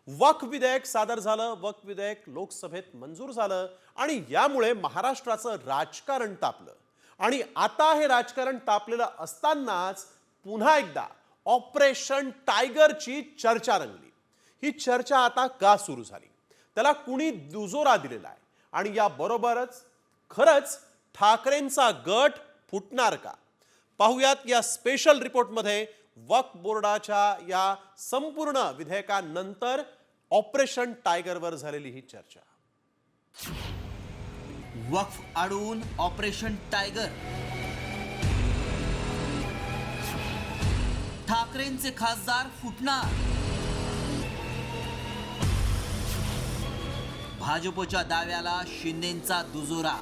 वक्फ विधेयक सादर झालं, वक्फ विधेयक लोकसभेत मंजूर झालं आणि यामुळे महाराष्ट्राचं राजकारण तापलं. आणि आता हे राजकारण तापलेलं असतानाच पुन्हा एकदा ऑपरेशन टायगरची चर्चा रंगली. ही चर्चा आता का सुरू झाली, त्याला कुणी दुजोरा दिलेला आहे आणि याबरोबरच खरंच ठाकरेंचा गट फुटणार का? पाहुयात या स्पेशल रिपोर्टमध्ये. वक्फ बोर्डाच्या या संपूर्ण विधेयकानंतर ऑपरेशन टायगरवर झालेली ही चर्चा. वक्फ अडवून ऑपरेशन टायगर, ठाकरेंचे खासदार फुटणार, भाजपच्या दाव्याला शिंदेंचा दुजोरा.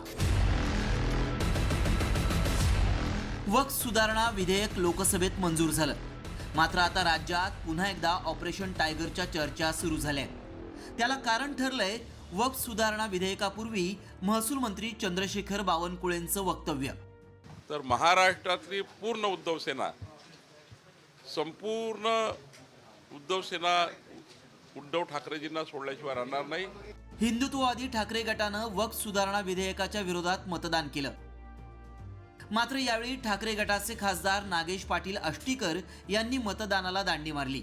वक्फ सुधारणा विधेयक लोकसभेत मंजूर झालं, मात्र आता राज्यात पुन्हा एकदा ऑपरेशन टायगरच्या चर्चा सुरू झाल्या. त्याला कारण ठरलंय वक्फ सुधारणा विधेयकापूर्वी महसूल मंत्री चंद्रशेखर बावनकुळेंचं वक्तव्य. तर महाराष्ट्रातली पूर्ण उद्धव सेना, संपूर्ण उद्धव सेना उद्धव ठाकरेजींना सोडल्याशिवाय राहणार नाही. हिंदुत्ववादी ठाकरे गटानं वक्फ सुधारणा विधेयकाच्या विरोधात मतदान केलं, मात्र यावेळी ठाकरे गटाचे खासदार नागेश पाटील आष्टीकर यांनी मतदानाला दांडी मारली.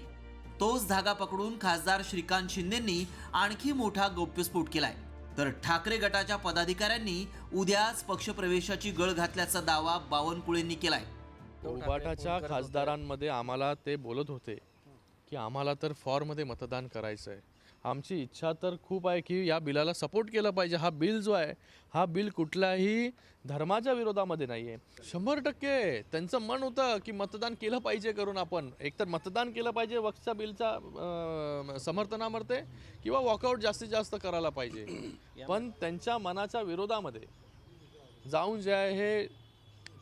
तोच धागा पकडून खासदार श्रीकांत शिंदेंनी आणखी मोठा गौप्यस्फोट केलाय. तर ठाकरे गटाच्या पदाधिकाऱ्यांनी उद्याच पक्षप्रवेशाची गळ घातल्याचा दावा बावनकुळेंनी केलाय. उबाटाच्या खासदारांमध्ये आम्हाला ते बोलत होते की आम्हाला तर फॉरमध्ये मतदान करायचं आहे. आमची इच्छा तर खूप आहे की या बिलाला सपोर्ट केलं पाहिजे. हा बिल जो आहे, हा बिल कुठल्याही धर्माच्या विरोधामध्ये नाही आहे. 100% त्यांचं मन होतं की मतदान केलं पाहिजे करून आपण एकतर मतदान केलं पाहिजे वक्फच्या बिलच्या समर्थनामध्ये किंवा वॉकआउट जास्तीत जास्त करायला पाहिजे. पण त्यांच्या मनाच्या विरोधामध्ये जाऊन जे आहे हे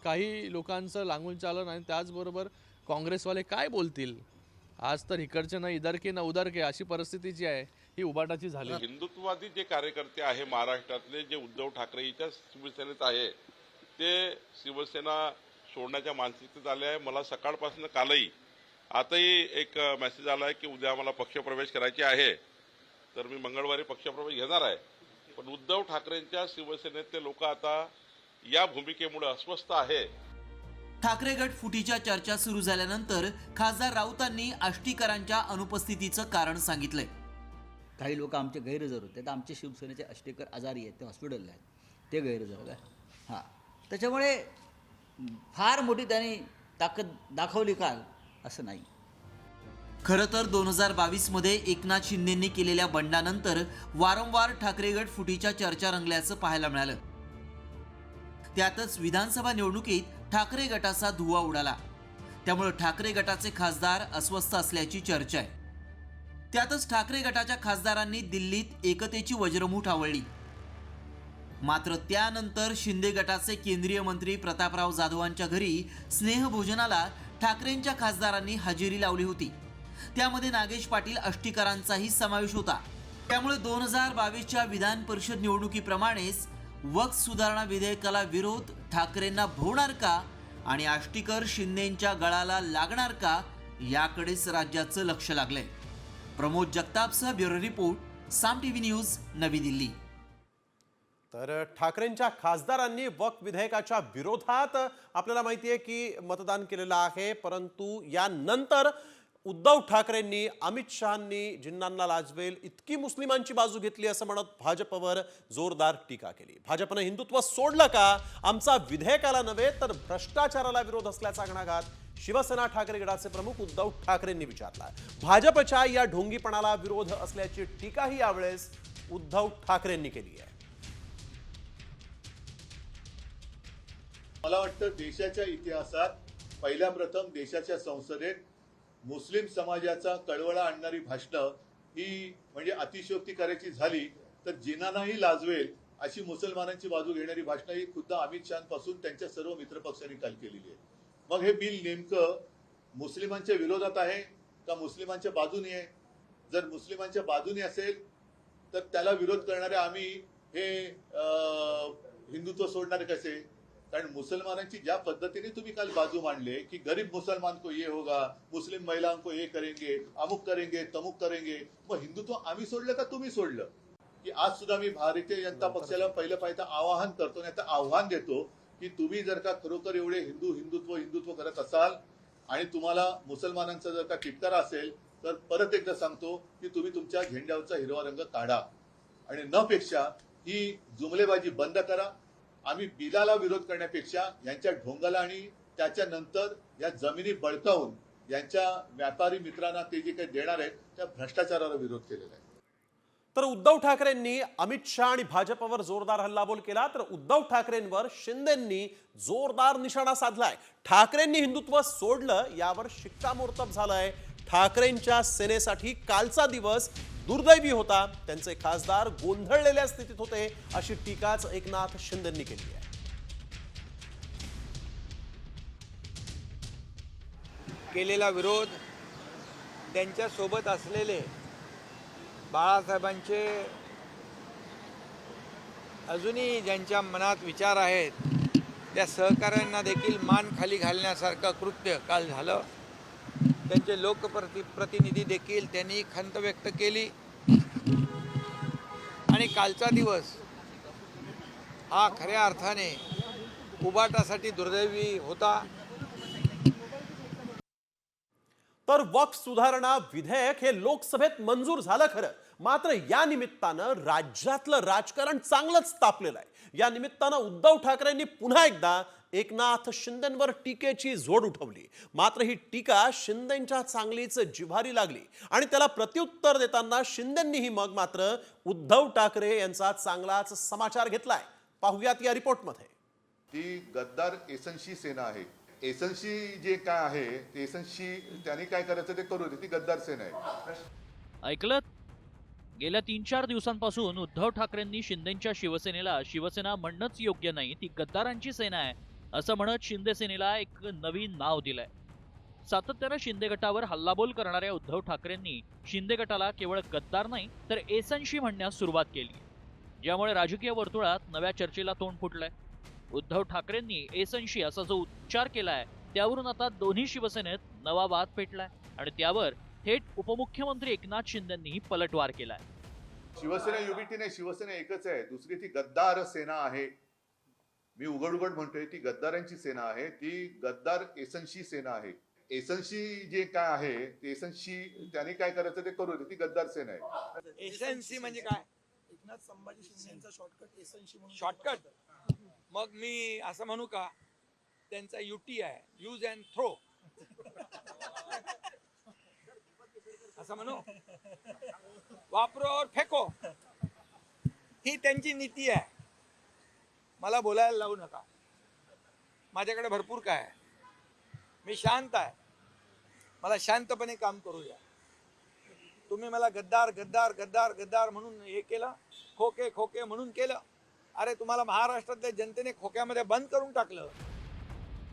काही लोकांचं लागून चाललं आणि त्याचबरोबर काँग्रेसवाले काय बोलतील. आज तर इकडचे ना इधर के ना उधर के अशी परिस्थिती जी आहे ही उबाटाची झाली. हिंदुत्ववादी जे कार्यकर्ते आहे महाराष्ट्रातले, जे उद्धव ठाकरेच्या शिवसेनेत आहे, ते शिवसेना सोडण्याच्या मानसिकतेत आले आहे. मला सकाळपासून कालही आताही एक मेसेज आला आहे की उद्या मला पक्षप्रवेश करायचे आहे, तर मी मंगळवारी पक्षप्रवेश घेणार आहे. पण उद्धव ठाकरेंच्या शिवसेनेतले लोक आता या भूमिकेमुळे अस्वस्थ आहे. ठाकरे गट फुटीच्या चर्चा सुरू झाल्यानंतर खासदार राऊतांनी आष्टीकरांच्या अनुपस्थितीचं कारण सांगितलंय. काही लोक आमचे गैरहजर होते, तर आमचे शिवसेनेचे आष्टीकर आजारी आहेत, ते हॉस्पिटलला आहेत, ते गैरहजर आहे. हां, त्याच्यामुळे फार मोठी त्यांनी ताकद दाखवली काल असं नाही. खरं तर 2022 मध्ये एकनाथ शिंदेंनी केलेल्या बंडानंतर वारंवार ठाकरे गट फुटीच्या चर्चा रंगल्याचं पाहायला मिळालं. त्यातच विधानसभा निवडणुकीत ठाकरे गटाचा धुव्वा उडाला. त्यामुळे ठाकरे गटाचे खासदार अस्वस्थ असल्याची चर्चा आहे. त्यातच ठाकरे गटाच्या खासदारांनी दिल्लीत एकतेची वज्रमूठ आवळली. मात्र त्यानंतर शिंदे गटाचे केंद्रीय मंत्री प्रतापराव जाधवांच्या घरी स्नेहभोजनाला ठाकरेंच्या खासदारांनी हजेरी लावली होती. त्यामध्ये नागेश पाटील आष्टीकरांचाही समावेश होता. त्यामुळे 2022च्या विधान परिषद निवडणुकीप्रमाणेच वक्फ सुधारणा विधेयकाला विरोध ठाकरेंना भोवणार का आणि आष्टीकर शिंदेंच्या गळाला लागणार का, याकडेच राज्याचं लक्ष लागलंय. प्रमोद जगतापसह ब्युरो रिपोर्ट, साम टीव्ही न्यूज, नवी दिल्ली. तर ठाकरेंच्या खासदारांनी वक्फ विधेयकाच्या विरोधात आपल्याला माहिती आहे की मतदान केलेलं आहे, परंतु यानंतर उद्धव ठाकरेंनी अमित शहांनी जिन्नांना लाजवेल इतकी मुस्लिमांची बाजू घेतली असं म्हणत भाजपवर जोरदार टीका केली. भाजपनं हिंदुत्व सोडलं का, आमचा विधेयकाला नव्हे तर भ्रष्टाचाराला विरोध असल्याचा घणाघात शिवसेना ठाकरे गटाचे प्रमुख उद्धव ठाकरेंनी विचारला. भाजपच्या या ढोंगीपणाला विरोध असल्याची टीकाही यावेळेस उद्धव ठाकरेंनी केली आहे. मला वाटतं देशाच्या इतिहासात पहिल्या प्रथम देशाच्या संसदेत मुस्लिम समाजाचा कळवळा आणणारी भाषणं ही म्हणजे अतिशयोक्ती करायची झाली तर जिनांनाही लाजवेल अशी मुसलमानांची बाजू घेणारी भाषणं ही खुद्द अमित शहापासून त्यांच्या सर्व मित्रपक्षांनी काल केलेली आहे. मग हे बिल नेमकं मुस्लिमांच्या विरोधात आहे का मुस्लिमांच्या बाजूने आहे? जर मुस्लिमांच्या बाजूने असेल तर त्याला विरोध करणारे आम्ही हे हिंदुत्व सोडणारे कसे? कारण मुसलमानांची ज्या पद्धतीने तुम्ही काल बाजू मांडले की गरीब मुसलमान को ये होगा, मुस्लिम महिलाओं को ये करेंगे, अमुक करेंगे, तमुक करेंगे, मग हिंदुत्व आम्ही सोडलं का तुम्ही सोडलं? की आज सुद्धा मी भारतीय जनता पक्षाला पहिलं आवाहन करतो, नाही तर आव्हान देतो की तुम्ही जर का खरोखर एवढे हिंदुत्व करत असाल आणि तुम्हाला मुसलमानांचा जर का तिटकारा असेल तर परत एकदा सांगतो की तुम्ही तुमच्या झेंड्यावरचा हिरवा रंग काढा आणि न पेक्षा ही जुमलेबाजी बंद करा. आम्ही बिलाला विरोध करण्यापेक्षा यांच्या ढोंगाला आणि त्याच्यानंतर या जमिनी बळकावून यांच्या व्यापारी मित्रांना ते जे काही देणार आहेत त्या भ्रष्टाचाराला विरोध केलेला आहे. तर उद्धव ठाकरेंनी अमित शहा आणि भाजपवर जोरदार हल्लाबोल केला, तर उद्धव ठाकरेंवर शिंदेंनी जोरदार निशाणा साधलाय. ठाकरेंनी हिंदुत्व सोडलं यावर शिक्कामोर्तब झालंय. ठाकरेंच्या सेनेसाठी कालचा दिवस दुर्दैवी होता, त्यांचे खासदार गोंधळलेल्या स्थितीत होते, अशी टीकाच एकनाथ शिंदेंनी केली आहे. केलेला विरोध त्यांच्या सोबत असलेले बाळासाहेबांचे अजूनही ज्यांच्या मनात विचार आहेत त्या सहकाऱ्यांना देखील मान खाली घालण्यासारखं कृत्य काल झालं. त्यांचे लोकप्रतिनिधी देखील त्यांनी खंत व्यक्त केली आणि कालचा दिवस हा खऱ्या अर्थाने उबाटासाठी दुर्दैवी होता. तर वक्फ सुधारणा विधेयक हे लोकसभेत मंजूर झालं खरं, मात्र या निमित्तानं राज्यातलं राजकारण चांगलंच तापलेलं आहे. या निमित्तानं उद्धव ठाकरेंनी पुन्हा एकदा एकनाथ शिंदेंवर टीकेची झोड उठवली. मात्र ही टीका शिंदेंच्या चांगलीच जिव्हारी लागली आणि त्याला प्रत्युत्तर देताना शिंदेंनीही मग मात्र उद्धव ठाकरे यांचा चांगलाच समाचार घेतलाय. पाहुयात या रिपोर्टमध्ये. ती गद्दार एसनशी सेना आहे. एसनशी जे काय आहे ते एसनशी त्यांनी काय करायचं ते करू दे, ती गद्दार सेना आहे. ऐकलत? गेल्या 3-4 दिवसांपासून उद्धव ठाकरेंनी शिंदेंच्या शिवसेनेला शिवसेना म्हणणंच योग्य नाही, ती गद्दारांची सेना आहे असं म्हणत शिंदे सेनेला एक नवीन नाव दिलंय. सातत्यानं शिंदे गटावर हल्लाबोल करणाऱ्या उद्धव ठाकरेंनी शिंदे गटाला केवळ गद्दार नाही तर एसनशी म्हणण्यास सुरुवात केली, ज्यामुळे राजकीय वर्तुळात नव्या चर्चेला तोंड फुटलंय. उद्धव ठाकरेंनी एसनशी असा जो उच्चार केलाय त्यावरून आता दोन्ही शिवसेनेत नवा वाद पेटलाय आणि त्यावर थेट उपमुख्यमंत्री एकनाथ शिंदेंनीही पलटवार केलाय. शिवसेना युबीटी नाही, शिवसेना एकच आहे. दुसरी ती गद्दार सेना आहे. मी उघड म्हणतोय ती गद्दारांची सेना आहे, ती गद्दार एसनशी सेना आहे. एसनशी जे काय आहे ते एसनशी त्यांनी काय करायचं ते करू दे, ती गद्दार सेना आहे. एसएनसी म्हणजे काय? एकनाथ संभाजी शिंदेचा शॉर्टकट एसएनसी म्हणून. शॉर्टकट? मग मी असं म्हणू का त्यांचा युटी आहे, यूज अँड थ्रो, असं म्हणू? वापरो और फेको, ही त्यांची नीती आहे. मला बोलायला लावू नका. माझ्याकडे भरपूर काय आहे, मी शांत आहे, मला शांतपणे काम करू द्या. तुम्ही मला गद्दार गद्दार गद्दार गद्दार म्हणून हे केलं, खोके खोके म्हणून केलं. अरे तुम्हाला महाराष्ट्रातल्या जनतेने खोक्यामध्ये बंद करून टाकलं.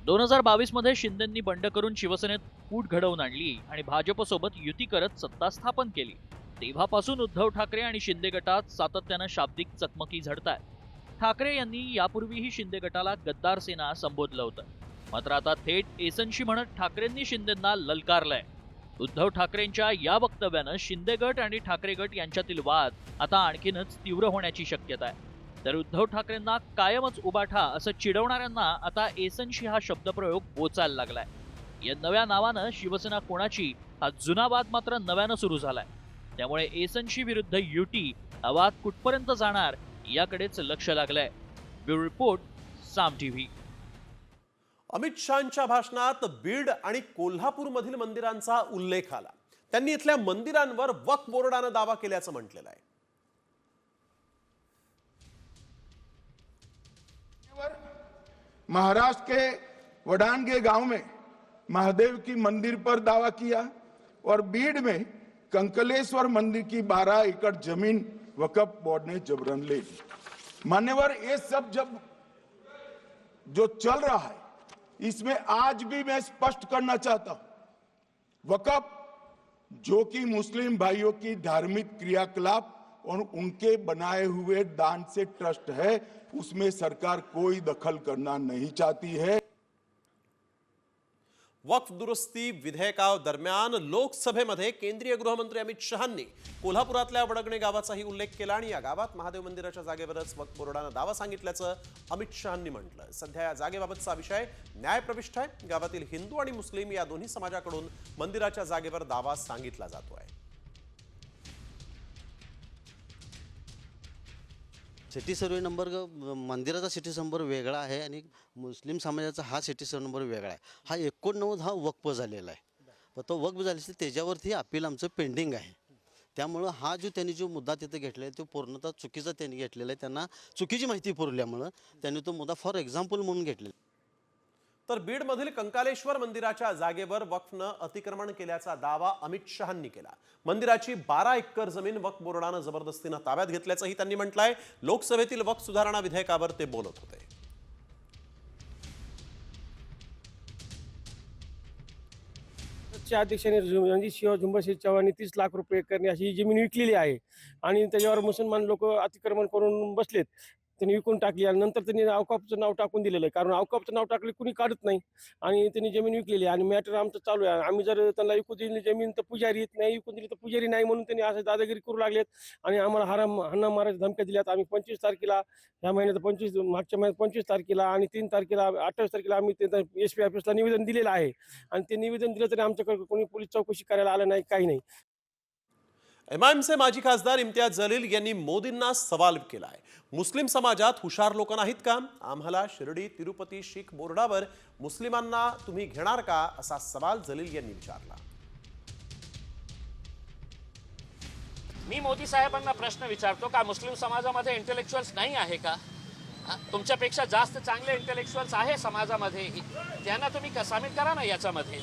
2022 मध्ये शिंदेंनी बंड करून शिवसेनेत फूट घडवून आणली आणि भाजपसोबत युती करत सत्ता स्थापन केली. तेव्हापासून उद्धव ठाकरे आणि शिंदे गटात सातत्यानं शाब्दिक चकमकी झडतायत. ठाकरे यांनी यापूर्वीही शिंदे गटाला गद्दार सेना संबोधलं होतं, मात्र आता थेट एसनशी म्हणत ठाकरेंनी शिंदेंना ललकारलंय. उद्धव ठाकरेंच्या या वक्तव्यानं शिंदे गट आणि ठाकरे गट यांच्यातील वाद आता आणखीनच तीव्र होण्याची शक्यता आहे. तर उद्धव ठाकरेंना कायमच उबाठा असं चिडवणाऱ्यांना आता एसनशी हा शब्दप्रयोग बोचायला लागलाय. या नव्या नावानं शिवसेना कोणाची हा जुना वाद मात्र नव्यानं सुरू झालाय. त्यामुळे एसनशी विरुद्ध युटी हा वाद कुठपर्यंत जाणार याकडेच लक्ष लागलंय. ब्युरो रिपोर्ट, साम टीव्ही. अमित शहांच्या भाषणात बीड आणि कोल्हापूरमधील मंदिरांचा उल्लेख आला. त्यांनी इथल्या मंदिरांवर वक्फ बोर्डानं दावा केल्याचं म्हटलेलं आहे. महाराष्ट्र के वडानगे गांव में महादेव की मंदिर पर दावा किया और बीड़ में कंकलेश्वर मंदिर की 12 एकड़ जमीन वक्फ बोर्ड ने जबरन ले ली. मान्यवर, ये सब जब जो चल रहा है इसमें आज भी मैं स्पष्ट करना चाहता हूं, वक्फ जो कि मुस्लिम भाइयों की धार्मिक क्रियाकलाप और उनके बनाए हुए दान से ट्रस्ट है, उसमें सरकार कोई दखल करना नहीं चाहती है। वक्फ दुरुस्ती विधेयकादरम्यान लोकसभेमध्ये केंद्रीय गृहमंत्री अमित शहांनी कोल्हापुरातल्या वडगणे गावाचाही उल्लेख केला आणि या गावात महादेव मंदिराच्या जागेवरच वक्फ बोर्डानं दावा सांगितल्याचं अमित शहांनी म्हटलं. सध्या या जागेबाबतचा विषय न्यायप्रविष्ट आहे. गावातील हिंदू आणि मुस्लिम या दोन्ही समाजाकडून मंदिराच्या जागेवर दावा सांगितला जातोय. सिटी सर्वे नंबर मंदिराचा सिटी नंबर वेगळा आहे आणि मुस्लिम समाजाचा हा सिटी सर्वे नंबर वेगळा आहे. हा 89 हा वक्फ झालेला आहे. पण तो वक्फ झाल्यास त्याच्यावरती अपील आमचं पेंडिंग आहे. त्यामुळं हा त्यांनी जो मुद्दा तिथे घेतला आहे तो पूर्णतः चुकीचा त्यांनी घेतलेला आहे. त्यांना चुकीची माहिती पुरवल्यामुळं त्यांनी तो मुद्दा फॉर एक्झाम्पल म्हणून घेतलेला. तर बीडमधील कंकालेश्वर मंदिराच्या जागेवर वक्फनं अतिक्रमण केल्याचा दावा अमित शहांनी केला. मंदिराची 12 एकर जमीन वक्फ बोर्डानं जबरदस्तीनं ताब्यात घेतल्याचंही त्यांनी म्हटलंय. लोकसभेतील वक्फ सुधारणा विधेयकावर ते बोलत होते. अध्यक्षांनी रणजित झुंबरसिंह चव्हाण 30 लाख रुपये करणे अशी जमीन विकलेली आहे आणि त्याच्यावर मुसलमान लोक अतिक्रमण करून बसलेत. त्यांनी विकून टाकली आणि नंतर त्यांनी अवकापचं नाव टाकून दिलेलं आहे. कारण अवकापचं नाव टाकले कुणी काढत नाही आणि त्यांनी जमीन विकलेली आहे आणि मॅटर आमचं चालू आहे. आम्ही जर त्यांना विकू दिली जमीन तर पुजारी येत नाही, विकून दिली तर पुजारी नाही, म्हणून त्यांनी असं दादागिरी करू लागलेत आणि आम्हाला हाणा मारायच्या धमक्या दिल्यात. आम्ही 25 तारखेला ह्या महिन्यात मागच्या महिन्यात 25 तारखेला आणि 3 तारखेला 28 तारखेला आम्ही SP ऑफिसला निवेदन दिलेलं आहे आणि ते निवेदन दिलं तरी आमच्याकडे कोणी पोलीस चौकशी करायला आलं नाही, काही नाही. MIMचे माजी खासदार इम्तियाज जलील यांनी मोदींना सवाल केलाय. मुस्लिम समाजात हुशार लोक नाहीत का? आम्हाला शिर्डी तिरुपती शीख बोर्डावर मुस्लिमांना तुम्ही घेणार का, असा सवाल जलील यांनी विचारला. मी मोदी साहेबांना प्रश्न विचारतो का मुस्लिम समाजामध्ये इंटेलेक्च्युअल्स नाही आहे का? तुमच्यापेक्षा जास्त चांगले इंटेलेक्च्युअल्स आहे समाजामध्ये, त्यांना तुम्ही सामील करा ना याच्यामध्ये.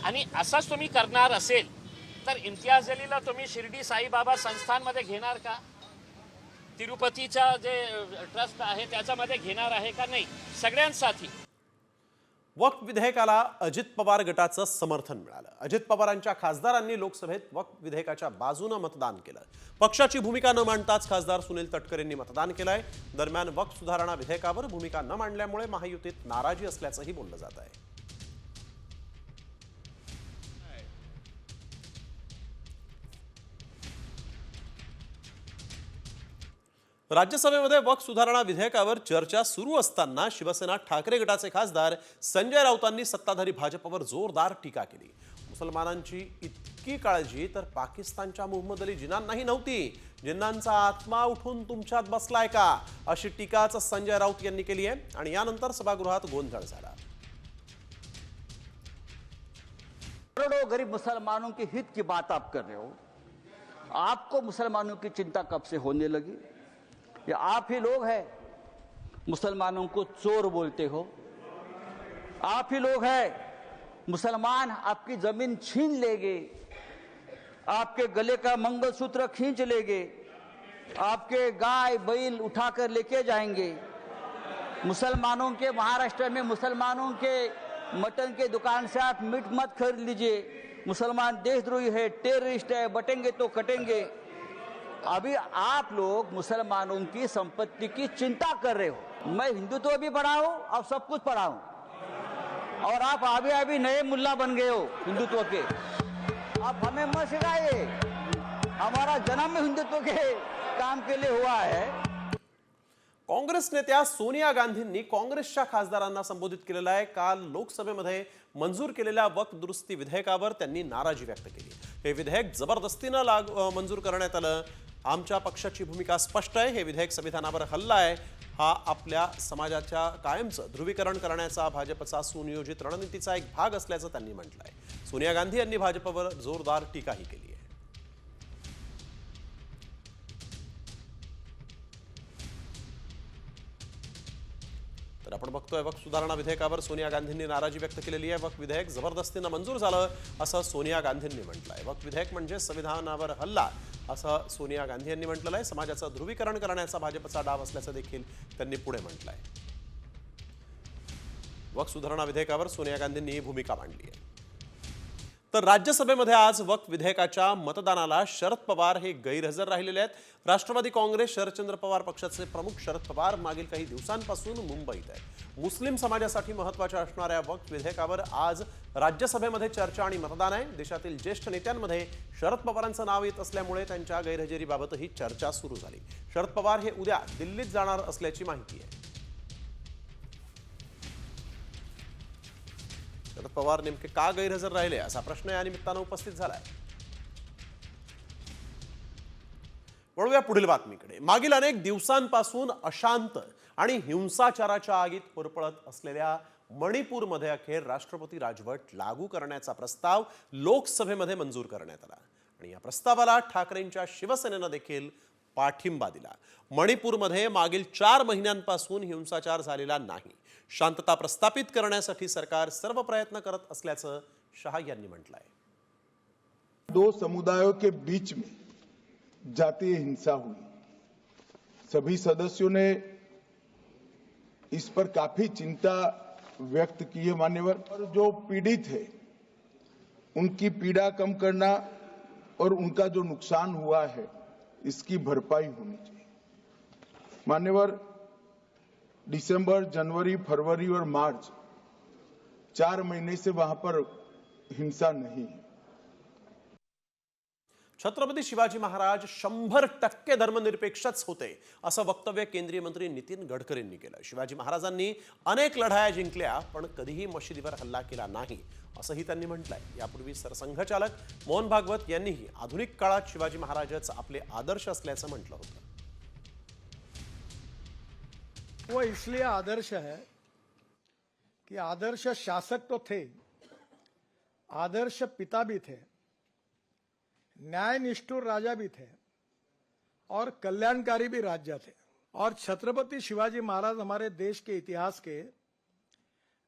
आणि असंच तुम्ही करणार असेल तर इम्तियाज जलीलला तुम्ही शिर्डी साईबाबा संस्थानमध्ये घेणार का? तिरुपतीचा जे ट्रस्ट आहे त्याच्यामध्ये घेणार आहे का? नाही, सगळ्यांसाठी. वक्फ विधेयकाला अजित पवार गटाचं समर्थन मिळालं. अजित पवारांच्या खासदारांनी लोकसभेत वक्फ विधेयकाच्या बाजूनं मतदान केलं. पक्षाची भूमिका न मांडताच खासदार सुनील तटकरेंनी मतदान केलंय. दरम्यान वक्फ सुधारणा विधेयकावर भूमिका न मांडल्यामुळे महायुतीत नाराजी असल्याचंही बोललं जात आहे. राज्यसभेमध्ये वक्फ सुधारणा विधेयकावर चर्चा सुरू असताना शिवसेना ठाकरे गटाचे खासदार संजय राऊतांनी सत्ताधारी भाजपवर जोरदार टीका केली. मुसलमानांची इतकी काळजी तर पाकिस्तानच्या मोहम्मद अली जिन्नांनाही नव्हती. जिन्नांचा आत्मा उठून तुमच्यात बसलाय का, अशी टीकाच संजय राऊत यांनी केली आहे आणि यानंतर सभागृहात गोंधळ झाला. करोड़ों गरीब मुसलमानों के हित की बात आप कर रहे हो. आपको मुसलमानों की चिंता कब से होने लगी? ये आप ही लोग हैं मुसलमानों को चोर बोलते हो. आप ही लोग हैं मुसलमान आपकी जमीन छीन लेंगे, आपके गले का मंगलसूत्र खींच लेंगे, आपके गाय बैल उठाकर लेके जाएंगे. मुसलमानों के महाराष्ट्र में मुसलमानों के मटन के दुकान से आप मीट मत खरीद लीजिए. मुसलमान देशद्रोही है, टेररिस्ट है, बटेंगे तो कटेंगे. अभी आप लोग मुसलमानों की संपत्ति की चिंता कर रहे हो. मैं हिंदुत्व भी पढ़ा हूं और सब कुछ पढ़ा हूं और आप अभी नए मुल्ला बन गए हो हिंदुत्व के. आप हमें मत सिखाइए, हमारा जन्म हिंदुत्व के काम के लिए हुआ है. काँग्रेस नेत्या सोनिया गांधींनी काँग्रेसच्या खासदारांना संबोधित केलेला आहे. काल लोकसभेमध्ये मंजूर केलेल्या वक्फ दुरुस्ती विधेयकावर त्यांनी नाराजी व्यक्त केली. हे विधेयक जबरदस्तीनं मंजूर करण्यात आलं. आमच्या पक्षाची भूमिका स्पष्ट आहे. हे विधेयक संविधानावर हल्ला आहे. हा आपल्या समाजाच्या कायमचं ध्रुवीकरण करण्याचा भाजपचा सुनियोजित रणनीतीचा एक भाग असल्याचं त्यांनी म्हटलंय. सोनिया गांधी यांनी भाजपवर जोरदार टीकाही केली आहे. तर आपण बघतोय वक्फ सुधारणा विधेयकावर सोनिया गांधींनी नाराजी व्यक्त केलेली आहे. वक्फ विधेयक जबरदस्तीनं मंजूर झालं असं सोनिया गांधींनी म्हटलंय. वक्फ विधेयक म्हणजे संविधानावर हल्ला असं सोनिया गांधी यांनी म्हटलं आहे. समाजाचं ध्रुवीकरण करण्याचा भाजपचा डाव असल्याचं देखील त्यांनी पुढे म्हटलंय. वक्फ सुधारणा विधेयकावर सोनिया गांधींनी ही भूमिका मांडली आहे. तर राज्यसभेमध्ये आज वक्फ विधेयकाच्या मतदानाला शरद पवार हे गैरहजर राहिलेले आहेत. राष्ट्रवादी काँग्रेस शरदचंद्र पवार पक्षाचे प्रमुख शरद पवार मागील काही दिवसांपासून मुंबईत आहेत. मुस्लिम समाजासाठी महत्त्वाच्या असणाऱ्या वक्फ विधेयकावर आज राज्यसभेमध्ये चर्चा आणि मतदान आहे. देशातील ज्येष्ठ नेत्यांमध्ये शरद पवारांचं नाव येत असल्यामुळे त्यांच्या गैरहजेरीबाबतही चर्चा सुरू झाली. शरद पवार हे उद्या दिल्लीत जाणार असल्याची माहिती आहे. शरद पवार नेमके का गैरहजर राहिले असा प्रश्न या निमित्तानं उपस्थित झालाय. वळूया पुढील बातमीकडे. मागील अनेक दिवसांपासून अशांत आणि हिंसाचाराच्या आगीत होरपळत असलेल्या मणिपूरमध्ये अखेर राष्ट्रपती राजवट लागू करण्याचा प्रस्ताव लोकसभेमध्ये मंजूर करण्यात आला आणि या प्रस्तावाला ठाकरेंच्या शिवसेनेनं देखील पाठिंबा दिला. मणिपूरमध्ये मागील 4 महिन्यांपासून हिंसाचार झालेला नाही. शांतता प्रस्थापित करण्यासाठी सरकार सर्व प्रयत्न करत असल्याचं शहा यांनी म्हटलंय. 2 समुदायों के बीच में जातीय हिंसा हुई. सभी सदस्यों ने इस पर काफी चिंता व्यक्त की है मान्यवर. और जो पीड़ित है उनकी पीड़ा कम करना और उनका जो नुकसान हुआ है इसकी भरपाई होनी चाहिए. मान्यवर, दिसंबर, जनवरी, फरवरी और मार्च 4 महीने से वहां पर हिंसा नहीं है. छत्रपती शिवाजी महाराज 100% धर्मनिरपेक्षच होते असं वक्तव्य केंद्रीय मंत्री नितीन गडकरींनी केलं. शिवाजी महाराजांनी अनेक लढाया जिंकल्या पण कधीही मशिदीवर हल्ला केला नाही असंही त्यांनी म्हटलंय. यापूर्वी सरसंघचालक मोहन भागवत यांनीही आधुनिक काळात शिवाजी महाराजच आपले आदर्श असल्याचं म्हटलं होतं. वो इसलिए आदर्श है कि आदर्श शासक तो थे, आदर्श पिता भी थे, न्याय निष्ठुर राजा भी थे और कल्याणकारी भी राजा थे. और छत्रपति शिवाजी महाराज हमारे देश के इतिहास के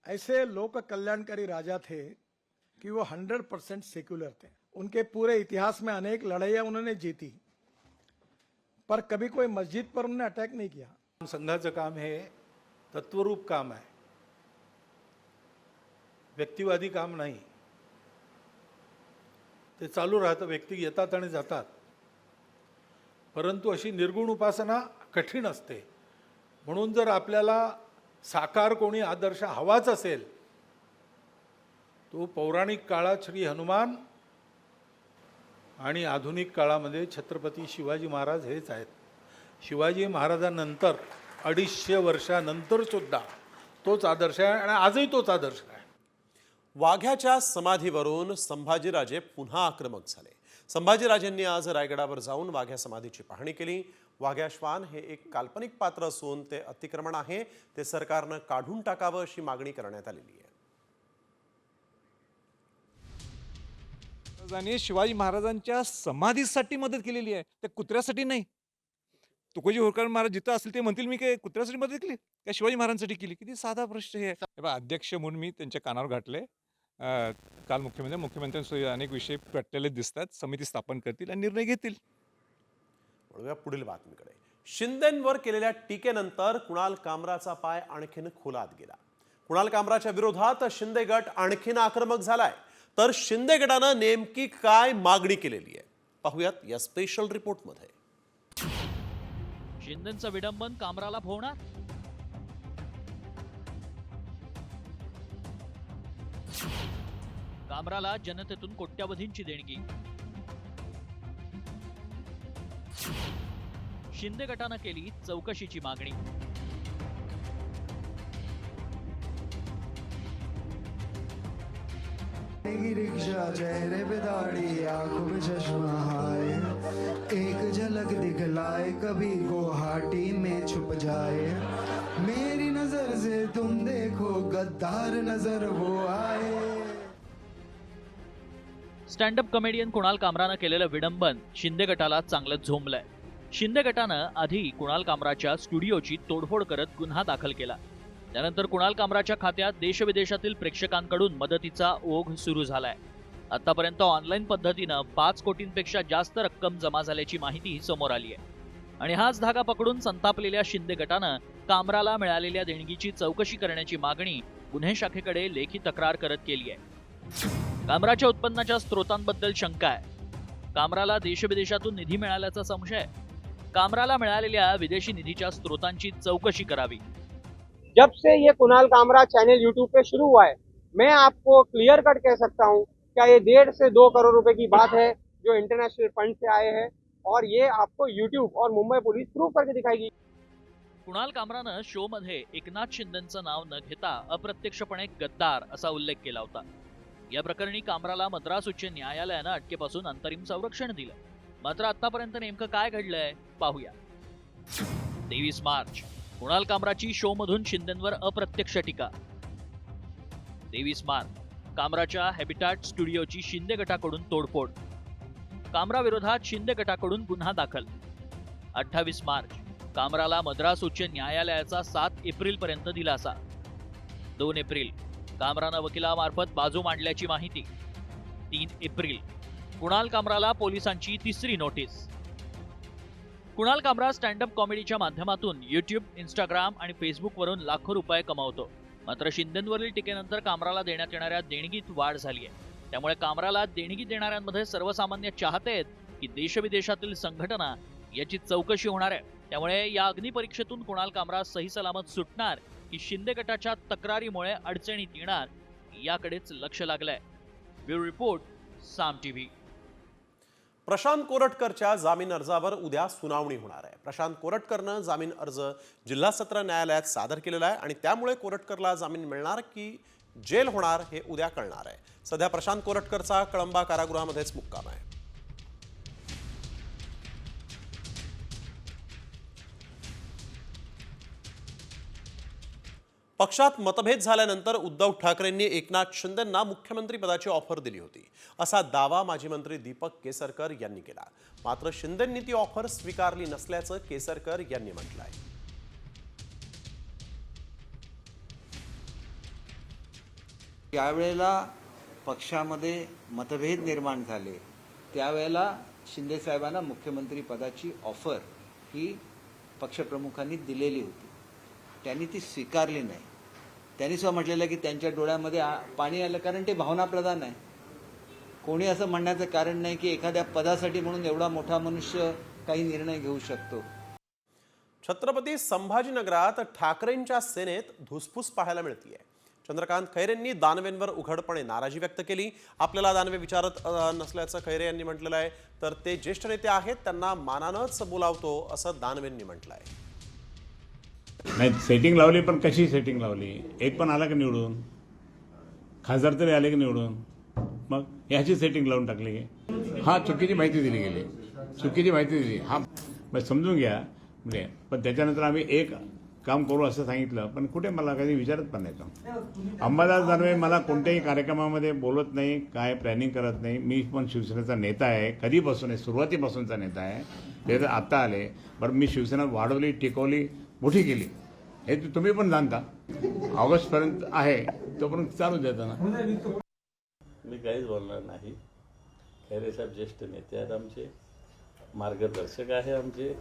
ऐसे लोक कल्याणकारी राजा थे कि वो 100% सेक्युलर थे. उनके पूरे इतिहास में अनेक लड़ाइयां उन्होंने जीती पर कभी कोई मस्जिद पर उन्होंने अटैक नहीं किया. संघाचं काम हे तत्वरूप काम आहे, व्यक्तिवादी काम नाही. ते चालू राहतं, व्यक्ती येतात आणि जातात, परंतु अशी निर्गुण उपासना कठीण असते. म्हणून जर आपल्याला साकार कोणी आदर्श हवाच असेल तो पौराणिक काळात श्री हनुमान आणि आधुनिक काळामध्ये छत्रपती शिवाजी महाराज हेच आहेत. शिवाजी महाराजांनंतर 250 वर्षानंतर सुद्धा तोच आदर्श आहे आणि आजही तोच आदर्श आहे. वाघ्याच्या समाधीवरून संभाजीराजे पुन्हा आक्रमक झाले. संभाजीराजेंनी आज रायगडावर जाऊन वाघ्या समाधीची पाहणी केली. वाघ्या श्वान हे एक काल्पनिक पात्र असून ते अतिक्रमण आहे, ते सरकारनं काढून टाकावं अशी मागणी करण्यात आलेली आहे. शिवाजी महाराजांच्या समाधीसाठी मदत केलेली आहे, त्या कुत्र्यासाठी नाही. तुकोजी होळकर महाराज जिथं असतील ते म्हणतील मी काय कुत्र्यासाठी मदत केली का शिवाजी महाराजांसाठी केली. किती साधा प्रश्न हे. अध्यक्ष म्हणून मी त्यांच्या कानावर घातले. काल मुख्यमंत्र्यांसोबत अनेक विषय पेटलेले दिसतात. समिती स्थापन करतील आणि निर्णय घेतील. वळूया पुढील बातमीकडे. शिंदेंवर केलेल्या टीकेनंतर कुणाल कामराचा पाय आणखीन खोलात गेला. कुणाल कामराच्या विरोधात शिंदे गट आणखीन आक्रमक झालाय. तर शिंदे गटानं नेमकी काय मागणी केलेली आहे पाहूयात या स्पेशल रिपोर्टमध्ये. शिंदेंचं विडंबन कामराला भोवणार. कामराला जनतेतून कोट्यावधींची देणगी. शिंदे गटानं केली चौकशीची मागणी. रिक्शा चेहरे पे दाढ़ी आंखों में चश्मा है, एक झलक दिखलाए कभी गुवाहाटी में छुप जाए, मेरी नजर से तुम देखो गद्दार नजर वो आए. स्टँडअप कॉमेडियन कुणाल कामरानं केलेलं विडंबन शिंदे गटाला चांगलं झोंबलंय. शिंदे गटानं आधी कुणाल कामराच्या स्टुडिओची तोडफोड करत गुन्हा दाखल केला. त्यानंतर कुणाल कामराच्या खात्यात देशविदेशातील प्रेक्षकांकडून मदतीचा ओघ सुरू झालाय. आतापर्यंत ऑनलाईन पद्धतीनं 5 कोटींपेक्षा जास्त रक्कम जमा झाल्याची माहिती समोर आली आहे. आणि हाच धागा पकडून संतापलेल्या शिंदे गटानं कामराला मिळालेल्या देणगीची चौकशी करण्याची मागणी गुन्हे शाखेकडे लेखी तक्रार करत केली आहे. कामराच्या उत्पन्नाच्या स्रोतांबद्दल शंका आहे. कामराला देशविदेशातून निधी मिळाल्याचा संशय आहे. कामराला मिळालेल्या विदेशी निधीच्या स्रोतांची चौकशी करावी. जब से ये कुणाल कामरा चैनल यूट्यूब पे शुरू हुआ है, मैं आपको क्लियर कट कह सकता हूँ, क्या ये 1.5 से 2 करोड़ रुपए की बात है जो इंटरनेशनल फंड से आए हैं, और ये आपको यूट्यूब और मुंबई पुलिस प्रूव करके दिखाएगी. कुणाल कामरानं शो मध्ये एकनाथ शिंदेंचं नाव न घेता अप्रत्यक्षपणे गद्दार असा उल्लेख केला होता. या प्रकरणी कामराला मद्रास उच्च न्यायालयानं अटकेपासून अंतरिम संरक्षण दिलं. मात्र आतापर्यंत नेमकं काय घडलंय पाहूया. 23 मार्च कुणाल कामराची शो मधून शिंदेंवर अप्रत्यक्ष टीका. 23 मार्च कामराच्या हॅबिटॅट स्टुडिओची शिंदे गटाकडून तोडफोड. कामरा विरोधात शिंदे गटाकडून गुन्हा दाखल. 28 मार्च कामराला मद्रास उच्च न्यायालयाचा 7 एप्रिल पर्यंत दिलासा. 2 एप्रिल कामरानं वकिलामार्फत बाजू मांडल्याची माहिती. 3 एप्रिल कुणाल कामराला पोलिसांची तिसरी नोटीस. कुणाल कामरा स्टँडअप कॉमेडीच्या माध्यमातून युट्यूब, इंस्टाग्राम आणि फेसबुकवरून लाखो रुपये कमावतो. मात्र शिंदेंवरील टीकेनंतर कामराला देण्यात येणाऱ्या देणगीत वाढ झाली आहे. त्यामुळे कामराला देणगी देणाऱ्यांमध्ये सर्वसामान्य चाहते आहेत की देशविदेशातील संघटना याची चौकशी होणार आहे. त्यामुळे या अग्निपरीक्षेतून कुणाल कामरा सही सलामत सुटणार की शिंदे गटाच्या तक्रारीमुळे अडचणीत येणार याकडेच लक्ष लागलंय. ब्युरो रिपोर्ट, साम टीव्ही. प्रशांत कोरटकरच्या जामीन अर्जावर उद्या सुनावणी होणार आहे. प्रशांत कोरटकरनं जामीन अर्ज जिल्हा सत्र न्यायालयात सादर केलेला आहे आणि त्यामुळे कोरटकरला जामीन मिळणार की जेल होणार हे उद्या कळणार आहे. सध्या प्रशांत कोरटकरचा कळंबा कारागृहामध्येच मुक्काम आहे. पक्षात मतभेद झाल्यानंतर उद्धव ठाकरेंनी एकनाथ शिंदेंना मुख्यमंत्री पदाची ऑफर दिली होती असा दावा माजी मंत्री दीपक केसरकर यांनी केला. मात्र शिंदेंनी ती ऑफर स्वीकारली नसल्याचं केसरकर यांनी म्हटलंय. ज्यावेळेला पक्षामध्ये मतभेद निर्माण झाले त्यावेळेला शिंदे साहेबांना मुख्यमंत्री पदाची ऑफर ही पक्षप्रमुखांनी दिलेली होती. त्यांनी ती स्वीकारली नाही. त्यांनी सुद्धा म्हटलेलं की त्यांच्या डोळ्यामध्ये पाणी आलं, कारण ते भावनाप्रधान आहे. कोणी असं म्हणण्याचं कारण नाही की एखाद्या पदासाठी म्हणून एवढा मोठा मनुष्य काही निर्णय घेऊ शकतो. छत्रपती संभाजीनगरात ठाकरेंच्या सेनेत धुसफूस पाहायला मिळतीये. चंद्रकांत खैरेंनी दानवेंवर उघडपणे नाराजी व्यक्त केली. आपल्याला दानवे विचारत नसल्याचं खैरे यांनी म्हटलेलं आहे. तर ते ज्येष्ठ नेते आहेत, त्यांना मानानंच बोलावतो असं दानवेंनी म्हटलंय. नाही, सेटिंग लावली, पण कशी सेटिंग लावली? एक पण आला का निवडून? खासदार तरी आले की निवडून? मग ह्याची सेटिंग लावून टाकली. हा, चुकीची माहिती दिली गेली, चुकीची माहिती दिली. हा, मग समजून घ्या. म्हणजे पण त्याच्यानंतर आम्ही एक काम करू असं सांगितलं, पण कुठे मला कधी विचारत पण नाही. अंबादास दानवे मला कोणत्याही कार्यक्रमामध्ये बोलत नाही, काय प्लॅनिंग करत नाही. मी पण शिवसेनेचा नेता आहे, कधीपासून आहे, सुरुवातीपासूनचा नेता आहे. ते तर आत्ता आले. बरं, मी शिवसेना वाढवली, टिकवली, मोठी केली, हे तुम्ही पण जाणता. ऑगस्टपर्यंत आहे, तोपर्यंत चालू देता ना. मी काहीच बोलणार नाही. खैरे साहेब ज्येष्ठ नेते आहेत, आमचे मार्गदर्शक आहे आमचे,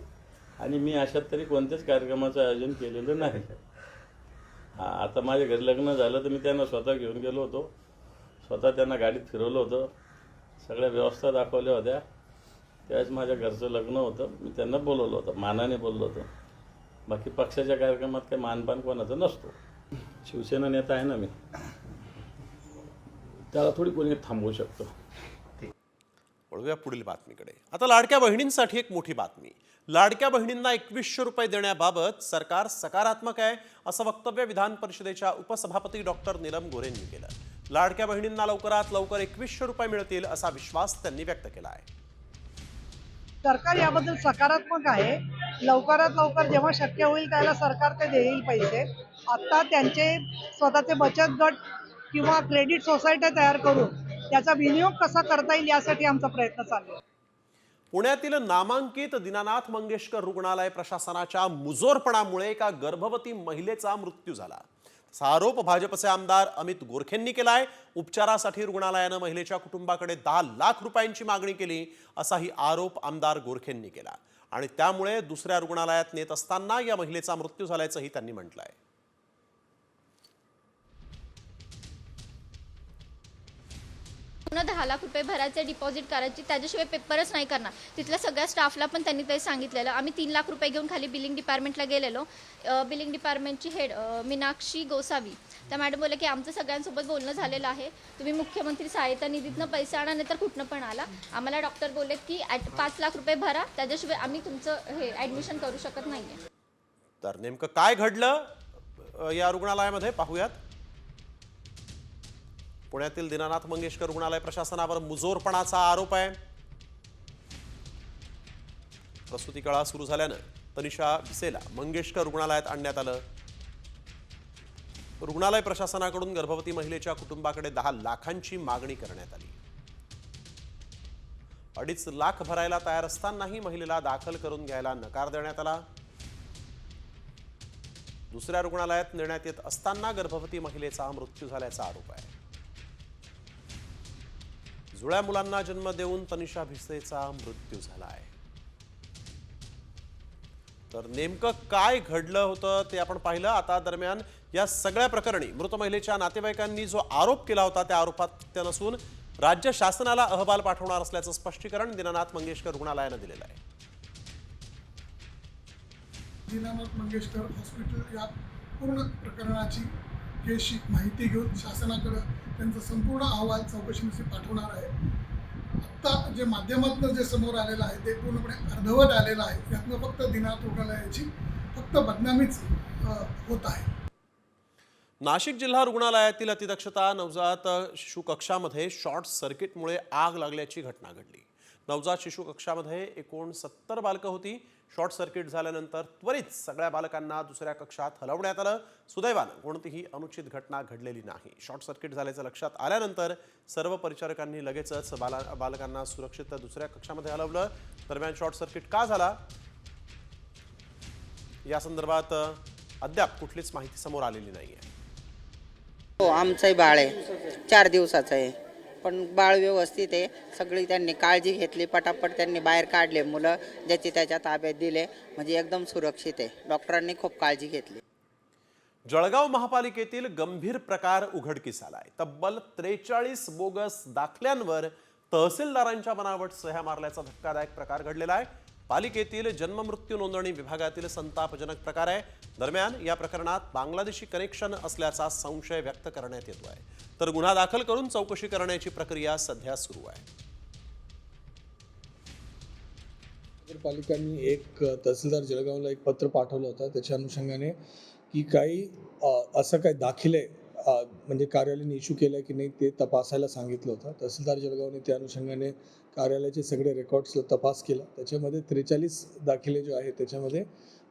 आणि मी अशात तरी कोणत्याच कार्यक्रमाचं आयोजन केलेलं नाही. हां, आता माझ्या घरी लग्न झालं तर मी त्यांना स्वतः घेऊन गेलो होतो, स्वतः त्यांना गाडीत फिरवलं होतं, सगळ्या व्यवस्था दाखवल्या होत्या. त्यावेळेस माझ्या घरचं लग्न होतं, मी त्यांना बोलवलं होतं, मानाने बोललो होतं. बाकी पक्षाच्या कार्यक्रमात काही मानपान कोणाचं नसतो. शिवसेना नेता आहे ना मी, त्याला थोडी कोणी थांबवू शकतो. वळूया पुढील बातमीकडे. आता लाडक्या बहिणींसाठी एक मोठी बातमी. लाडक्या बहिणींना 2100 रुपये देण्याबाबत सरकार सकारात्मक आहे असं वक्तव्य विधान परिषदेच्या उपसभापती डॉक्टर नीलम गोऱ्हेंनी केलं. लाडक्या बहिणींना लवकरात लवकर 2100 रुपये मिळतील असा विश्वास त्यांनी व्यक्त केला आहे. सरकार याबद्दल सकारात्मक आहे. लवकरात लवकर जेव्हा शक्य होईल त्याला सरकार ते देईल पैसे. आता त्यांचे स्वतःचे बचत गट किंवा क्रेडिट सोसायट्या तयार करून त्याचा विनियोग कसा करता येईल यासाठी आमचा प्रयत्न चालू आहे. पुण्यातील नामांकित दीनानाथ मंगेशकर रुग्णालय प्रशासनाच्या मुजोरपणामुळे एका गर्भवती महिलेचा मृत्यू झाला. असा आरोप भाजपचे आमदार अमित गोरखेंनी केलाय. उपचारासाठी रुग्णालयानं महिलेच्या कुटुंबाकडे 10 लाख रुपयांची मागणी केली असाही आरोप आमदार गोरखेंनी केला आणि त्यामुळे दुसऱ्या रुग्णालयात नेत असताना या महिलेचा मृत्यू झाल्याचंही त्यांनी म्हटलंय. पुन्हा 10 लाख रुपये भरायचे, डिपॉझिट करायची, त्याच्याशिवाय पेपरच नाही करणार. तिथल्या सगळ्या स्टाफला पण त्यांनी ते सांगितलेलं. आम्ही 3 लाख रुपये घेऊन खाली बिलिंग डिपार्टमेंटला गेलेलो. बिलिंग डिपार्टमेंटची हेड मीनाक्षी गोसावी त्या मॅडम बोलल्या की आमचं सगळ्यांसोबत बोलणं झालेलं आहे, तुम्ही मुख्यमंत्री सहायता निधीतनं पैसे आणा, नाही तर कुठनं पण आला. आम्हाला डॉक्टर बोललेत की 5 लाख रुपये भरा, त्याच्याशिवाय आम्ही तुमचं हे ॲडमिशन करू शकत नाही आहे. तर नेमकं काय घडलं या रुग्णालयामध्ये पाहूयात. पुण्यातील दीनानाथ मंगेशकर रुग्णालय प्रशासनावर मुजोरपणाचा आरोप आहे. प्रसूती कळा सुरू झाल्यानं तनिषा भिसेला मंगेशकर रुग्णालयात आणण्यात आलं. रुग्णालय प्रशासनाकडून गर्भवती महिलेच्या कुटुंबाकडे 10 लाखांची मागणी करण्यात आली. 2.5 लाख भरायला तयार असतानाही महिलेला दाखल करून घ्यायला नकार देण्यात आला. दुसऱ्या रुग्णालयात नेण्यात येत असताना गर्भवती महिलेचा मृत्यू झाल्याचा आरोप आहे. जुळ्या मुलांना जन्म देऊन तनिषा भिसेचा मृत्यू झाला आहे. तर नेमकं काय घडलं होतं ते आपण पाहिलं. आता दरम्यान या सगळ्या प्रकरणी मृत महिलेच्या नातेवाईकांनी जो आरोप केला होता त्या आरोपात तथ्य नसून राज्य शासनाला अहवाल पाठवणार असल्याचं स्पष्टीकरण दीनानाथ मंगेशकर रुग्णालयानं दिलेलं आहे. दीनानाथ मंगेशकर हॉस्पिटल या पूर्ण प्रकरणाची केसची माहिती घेऊन शासनाकडे त्यांचा संपूर्ण अहवाल चौकशीमध्ये पाठवणार आहे. आत्ता जे माध्यमातून जे समोर आलेलं आहे ते पूर्णपणे अर्धवट आलेलं आहे. यातनं फक्त दीनानाथ रुग्णालयाची फक्त बदनामीच होत आहे. नाशिक जिल्हा रुग्णालयातील अतिदक्षता नवजात शिशु कक्षामध्ये शॉर्ट सर्किटमुळे आग लागल्याची घटना घडली. नवजात शिशु कक्षामध्ये एकूण 70 बालकं होती. शॉर्ट सर्किट झाल्यानंतर त्वरित सगळ्या बालकांना दुसऱ्या कक्षात हलवण्यात आलं. सुदैवानं कोणतीही अनुचित घटना घडलेली नाही. शॉर्ट सर्किट झाल्याचं लक्षात आल्यानंतर सर्व परिचारकांनी लगेचच बालकांना सुरक्षित दुसऱ्या कक्षामध्ये हलवलं. दरम्यान शॉर्ट सर्किट का झाला या संदर्भात अद्याप कुठलीच माहिती समोर आलेली नाहीये. हो, आमचंही बाळ आहे, 4 दिवसाचं आहे, पण बाळ व्यवस्थित आहे. सगळी त्यांनी काळजी घेतली, पटापट त्यांनी बाहेर काढले, मुलं ज्याची त्याच्या ताब्यात दिले, म्हणजे एकदम सुरक्षित आहे. डॉक्टरांनी खूप काळजी घेतली. जळगाव महापालिकेतील गंभीर प्रकार उघडकीस आलाय. तब्बल 43 बोगस दाखल्यांवर तहसीलदारांच्या बनावट सह्या मारल्याचा धक्कादायक प्रकार घडलेला आहे. पालिकेतील जन्ममृत्यू नोंदणी विभागातील संतापजनक प्रकार आहे. दरम्यान या प्रकरणात बांगलादेशी कनेक्शन असल्याचा संशय व्यक्त करण्यात येतो आहे. तर गुन्हा दाखल करून चौकशी करण्याची प्रक्रिया सध्या सुरू आहे. नगरपालिकांनी एक तहसीलदार जळगावला एक पत्र पाठवलं होतं. त्याच्या अनुषंगाने की काही असं काही दाखले म्हणजे कार्यालयाने इश्यू केलं की नाही ते तपासायला सांगितलं होतं. तहसीलदार जळगावने त्या अनुषंगाने कार्यालयाचे सगळे रेकॉर्ड्सला तपास केला. त्याच्यामध्ये 43 दाखले जो आहे त्याच्यामध्ये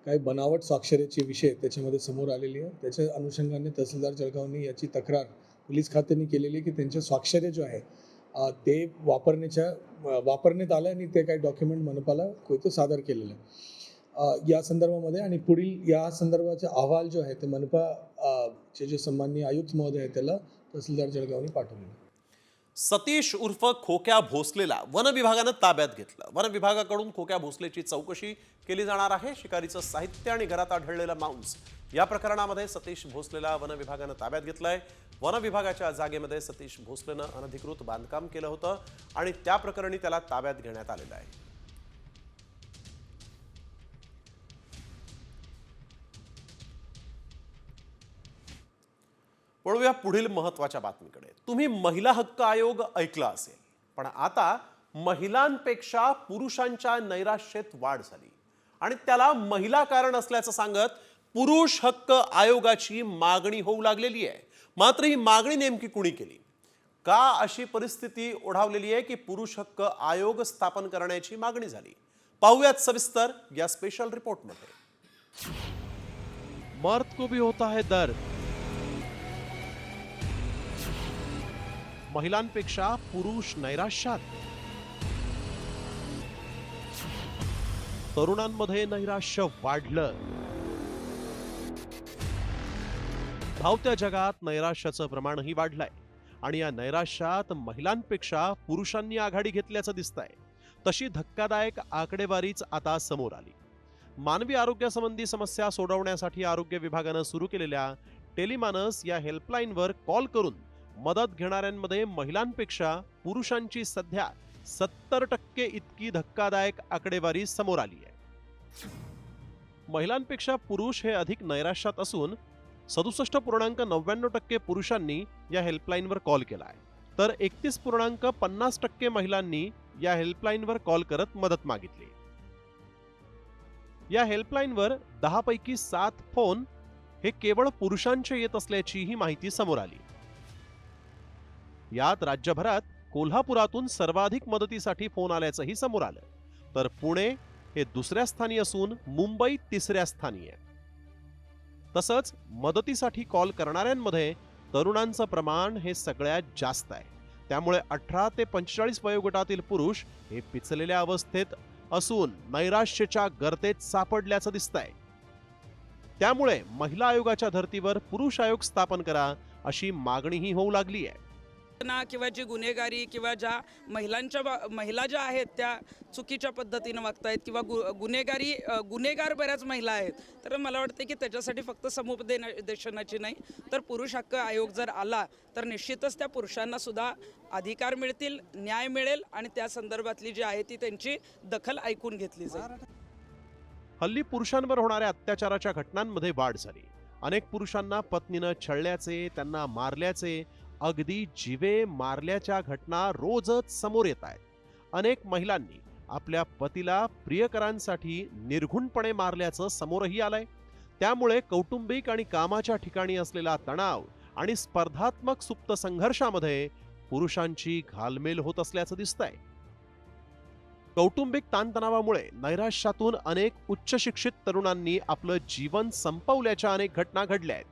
काही बनावट स्वाक्षरीचे विषय त्याच्यामध्ये समोर आलेली आहे. त्याच्या अनुषंगाने तहसीलदार जळगावने याची तक्रार पोलीस खात्याने केलेली की त्यांच्या स्वाक्षरी जो आहे ते वापरण्यात आलं आणि ते काही डॉक्युमेंट मनपाला कोणतं सादर केलेलं आहे या संदर्भामध्ये. आणि पुढील या संदर्भाचा अहवाल जो आहे ते मनपा जे सन्माननीय आयुक्त महोदय आहे त्याला तहसीलदार जळगावने पाठवलेला. सतीश उर्फ खोक्या भोसलेला वन विभागानं ताब्यात घेतलं. वन विभागाकडून खोक्या भोसलेची चौकशी केली जाणार आहे. शिकारीचं साहित्य आणि घरात आढळलेलं मांस या प्रकरणामध्ये सतीश भोसलेला वन विभागानं ताब्यात घेतलंय. वन विभागाच्या जागेमध्ये सतीश भोसलेनं अनधिकृत बांधकाम केलं होतं आणि त्या प्रकरणी त्याला ताब्यात घेण्यात आलेलं आहे. वळूया पुढील महत्त्वाच्या बातमीकडे. तुम्ही महिला हक्क आयोग ऐकला असेल, पण आता महिलांपेक्षा पुरुषांच्या नैराश्यात वाढ झाली आणि त्याला महिला कारण असल्याचं सांगत पुरुष हक्क आयोगाची मागणी होऊ लागलेली आहे. मात्र ही मागणी नेमकी कुणी केली, का अशी परिस्थिती ओढावलेली आहे की पुरुष हक्क आयोग स्थापन करण्याची मागणी झाली? पाहूयात सविस्तर या स्पेशल रिपोर्टमध्ये. मर्द को भी होता है दर्द. महिलांपेक्षा पुरुष नैराश्यात. तरुणांमध्ये नैराश्य वाढलं. धावत्या जगात नैराश्याचं प्रमाणही वाढलंय आणि या नैराश्यात महिलांपेक्षा पुरुषांनी आघाडी घेतल्याचं दिसतंय. तशी धक्कादायक आकडेवारीच आता समोर आली. मानवी आरोग्यासंबंधी समस्या सोडवण्यासाठी आरोग्य विभागानं सुरू केलेल्या टेलिमानस या हेल्पलाईनवर कॉल करून मदत घेणाऱ्यांमध्ये महिलांपेक्षा पुरुषांची सध्या 70% इतकी धक्कादायक आकडेवारी समोर आली आहे. महिलांपेक्षा पुरुष हे अधिक नैराश्यात असून 67.99% पुरुषांनी या हेल्पलाईनवर कॉल केला आहे, तर 31.50% महिलांनी या हेल्पलाईनवर कॉल करत मदत मागितली. या हेल्पलाईनवर 10 पैकी 7 फोन हे केवळ पुरुषांचे येत असल्याची ही माहिती समोर आली. यात राज्यभरात कोल्हापुरातून सर्वाधिक मदतीसाठी फोन आल्याचंही समोर आलं, तर पुणे हे दुसऱ्या स्थानी असून मुंबई तिसऱ्या स्थानी आहे. तसंच मदतीसाठी कॉल करणाऱ्यांमध्ये तरुणांचं प्रमाण हे सगळ्यात जास्त आहे. त्यामुळे 18 ते 45 वयोगटातील पुरुष हे पिचलेल्या अवस्थेत असून नैराश्याच्या गर्तेत सापडल्याचं दिसतंय. त्यामुळे महिला आयोगाच्या धर्तीवर पुरुष आयोग स्थापन करा अशी मागणीही होऊ लागली आहे. किंवा जी गुन्हेगारी किंवा ज्या महिला ज्या आहेत त्या चुकीच्या पद्धतीनं वागतायत किंवा गुन्हेगार बऱ्याच महिला आहेत, तर मला वाटतं की त्याच्यासाठी फक्त समुपदेशनाची नाही तर पुरुष हक्क आयोग जर आला तर निश्चितच त्या पुरुषांना सुद्धा अधिकार मिळतील, न्याय मिळेल आणि त्या संदर्भातली जी आहे ती त्यांची दखल ऐकून घेतली जाईल. हल्ली पुरुषांवर होणाऱ्या अत्याचाराच्या घटनांमध्ये वाढ झाली. अनेक पुरुषांना पत्नीनं छळल्याचे, त्यांना मारल्याचे, अगदी जीवे मारल्याच्या घटना रोजच समोर येत आहेत. अनेक महिलांनी आपल्या पतीला प्रियकरांसाठी निर्घुणपणे मारल्याचं समोरही आलंय. त्यामुळे कौटुंबिक आणि कामाच्या ठिकाणी असलेला तणाव आणि स्पर्धात्मक सुप्त संघर्षामध्ये पुरुषांची घालमेल होत असल्याचं दिसतंय. कौटुंबिक ताणतणावामुळे नैराश्यातून अनेक उच्च शिक्षित तरुणांनी आपलं जीवन संपवल्याच्या अनेक घटना घडल्या आहेत.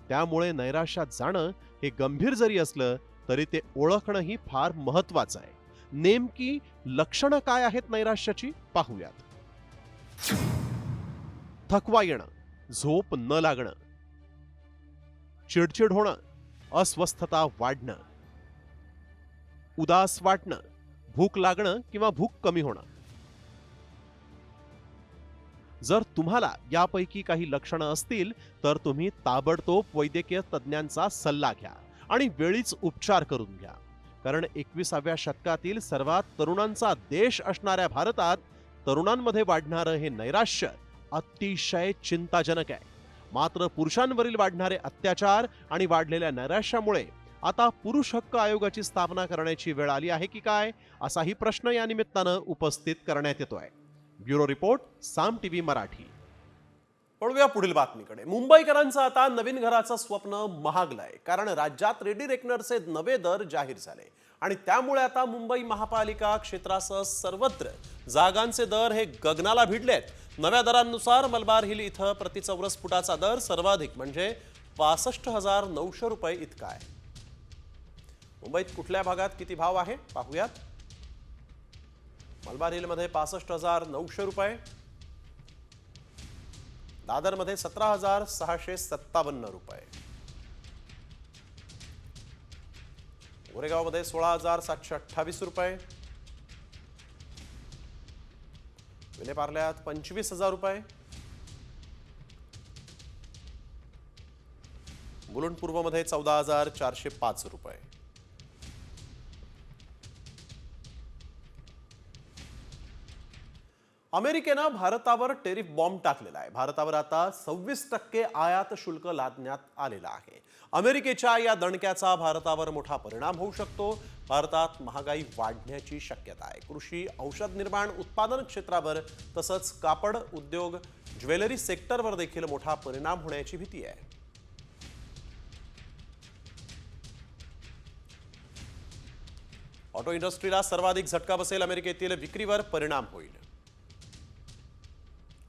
त्यामुळे नैराश्यात जाणं हे गंभीर जरी असलं तरी ते ओळखणंही फार महत्वाचं आहे. नेमकी लक्षणं काय आहेत नैराश्याची पाहूयात. थकवा येणं, झोप न लागणं, चिडचिड होणं, अस्वस्थता वाढणं, उदास वाटणं, भूक लागणं किंवा भूक कमी होणं. जर तुम्हाला यापैकी काही लक्षणं असतील तर तुम्ही ताबडतोब वैद्यकीय तज्ज्ञांचा सल्ला घ्या आणि वेळीच उपचार करून घ्या. कारण 21व्या शतकातील सर्वात तरुणांचा देश असणाऱ्या भारतात तरुणांमध्ये वाढणारं हे नैराश्य अतिशय चिंताजनक आहे. मात्र पुरुषांवरील वाढणारे अत्याचार आणि वाढलेल्या नैराश्यामुळे आता पुरुष हक्क आयोगाची स्थापना करण्याची वेळ आली आहे की काय, असाही प्रश्न या निमित्तानं उपस्थित करण्यात येतोय. ब्युरो रिपोर्ट, साम टीव्ही मराठी. वळूया पुढील बातमीकडे. मुंबईकरांचं आता नवीन घराचं स्वप्न महागलंय, कारण राज्यात रेडी रेकनरचे नवे दर जाहीर झाले आणि त्यामुळे आता मुंबई महापालिका क्षेत्रासह सर्वत्र जागांचे दर हे गगनाला भिडलेत. नव्या दरांनुसार मलबार हिल इथं प्रति चौरस फुटाचा दर सर्वाधिक म्हणजे 65,900 रुपये इतका आहे. मुंबईत कुठल्या भागात किती भाव आहे पाहूयात. मलबार हिलमध्ये 65,900 रुपये, दादरमध्ये 17,657 रुपये, गोरेगावमध्ये 16,728 रुपये, विलेपार्ल्यात 25,000 रुपये, बुलंद पूर्वमध्ये 14,405 रुपये. अमेरिकेनं भारतावर टेरिफ बॉम्ब टाकलेला आहे. भारतावर आता 26% आयात शुल्क लादण्यात आलेलं आहे. अमेरिकेच्या या दणक्याचा भारतावर मोठा परिणाम होऊ शकतो. भारतात महागाई वाढण्याची शक्यता आहे. कृषी, औषध निर्माण, उत्पादन क्षेत्रावर तसंच कापड उद्योग, ज्वेलरी सेक्टरवर देखील मोठा परिणाम होण्याची भीती आहे. ऑटो इंडस्ट्रीला सर्वाधिक झटका बसेल. अमेरिकेतील विक्रीवर परिणाम होईल.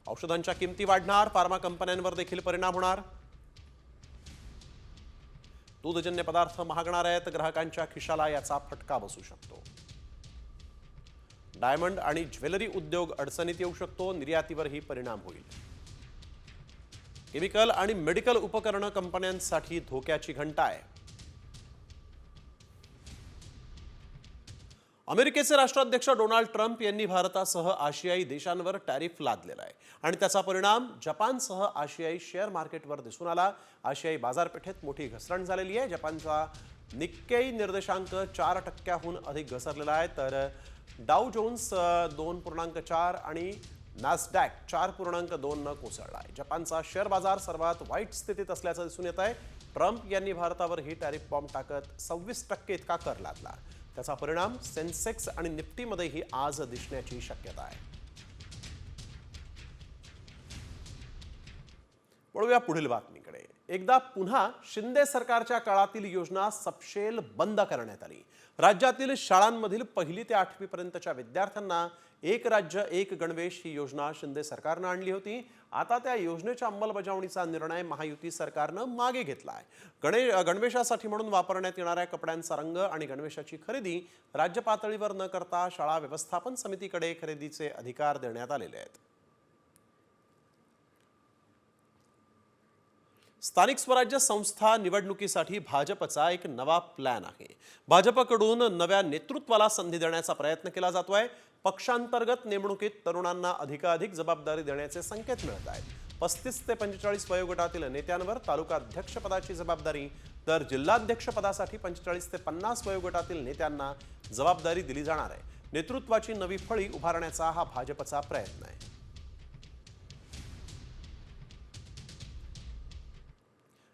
औषधांच्या किमती वाढणार, फार्मा कंपन्यांवर देखील परिणाम होणार. दूधजन्य पदार्थ महागणार आहेत, ग्राहकांच्या खिशाला याचा फटका बसू शकतो. डायमंड आणि ज्वेलरी उद्योग अडचणीत येऊ शकतो. निर्यातीवरही परिणाम होईल. केमिकल आणि मेडिकल उपकरण कंपन्यांसाठी धोक्याची घंटा आहे. अमेरिकेचे राष्ट्राध्यक्ष डोनाल्ड ट्रम्प यांनी भारतासह आशियाई देशांवर टॅरिफ लादलेला आहे आणि त्याचा परिणाम जपानसह आशियाई शेअर मार्केटवर दिसून आला. आशियाई बाजारपेठेत मोठी घसरण झालेली आहे. जपानचा निक्केई निर्देशांक 4% अधिक घसरलेला आहे, तर डाऊ जोन्स 2.4 आणि नॅसडॅक 4.2 कोसळला आहे. जपानचा शेअर बाजार सर्वात वाईट स्थितीत असल्याचं दिसून येत आहे. ट्रम्प यांनी भारतावर ही टॅरिफ बॉम्ब टाकत 26% इतका कर लादला. त्याचा परिणाम सेन्सेक्स आणि निफ्टीमध्येही आज दिसण्याची शक्यता आहे. वळूया पुढील बातमीकडे. एकदा पुन्हा शिंदे सरकारच्या काळातील योजना सपशेल बंद करण्यात आली. राज्यातील शाळांमधील 1ली ते 8वी पर्यंतच्या विद्यार्थ्यांना एक राज्य एक गणवेश ही योजना शिंदे सरकारनं आणली होती. आता त्या योजनेच्या अंमलबजावणीचा निर्णय महायुती सरकारनं मागे घेतला आहे. गणवेशासाठी म्हणून वापरण्यात येणाऱ्या कपड्यांचा रंग आणि गणवेशाची खरेदी राज्य पातळीवर न करता शाळा व्यवस्थापन समितीकडे खरेदीचे अधिकार देण्यात आलेले आहेत. स्थानिक स्वराज्य संस्था निवडणुकीसाठी भाजपचा एक नवा प्लॅन आहे. भाजपकडून नव्या नेतृत्वाला संधी देण्याचा प्रयत्न केला जातोय. पक्षांतर्गत नेमणुकीत तरुणांना अधिकाधिक जबाबदारी देण्याचे संकेत मिळत आहेत. 35 ते 45 वयोगटातील नेत्यांवर तालुका अध्यक्षपदाची जबाबदारी, तर जिल्हाध्यक्षपदासाठी 45 ते 50 वयोगटातील नेत्यांना जबाबदारी दिली जाणार आहे. नेतृत्वाची नवी फळी उभारण्याचा हा भाजपचा प्रयत्न आहे.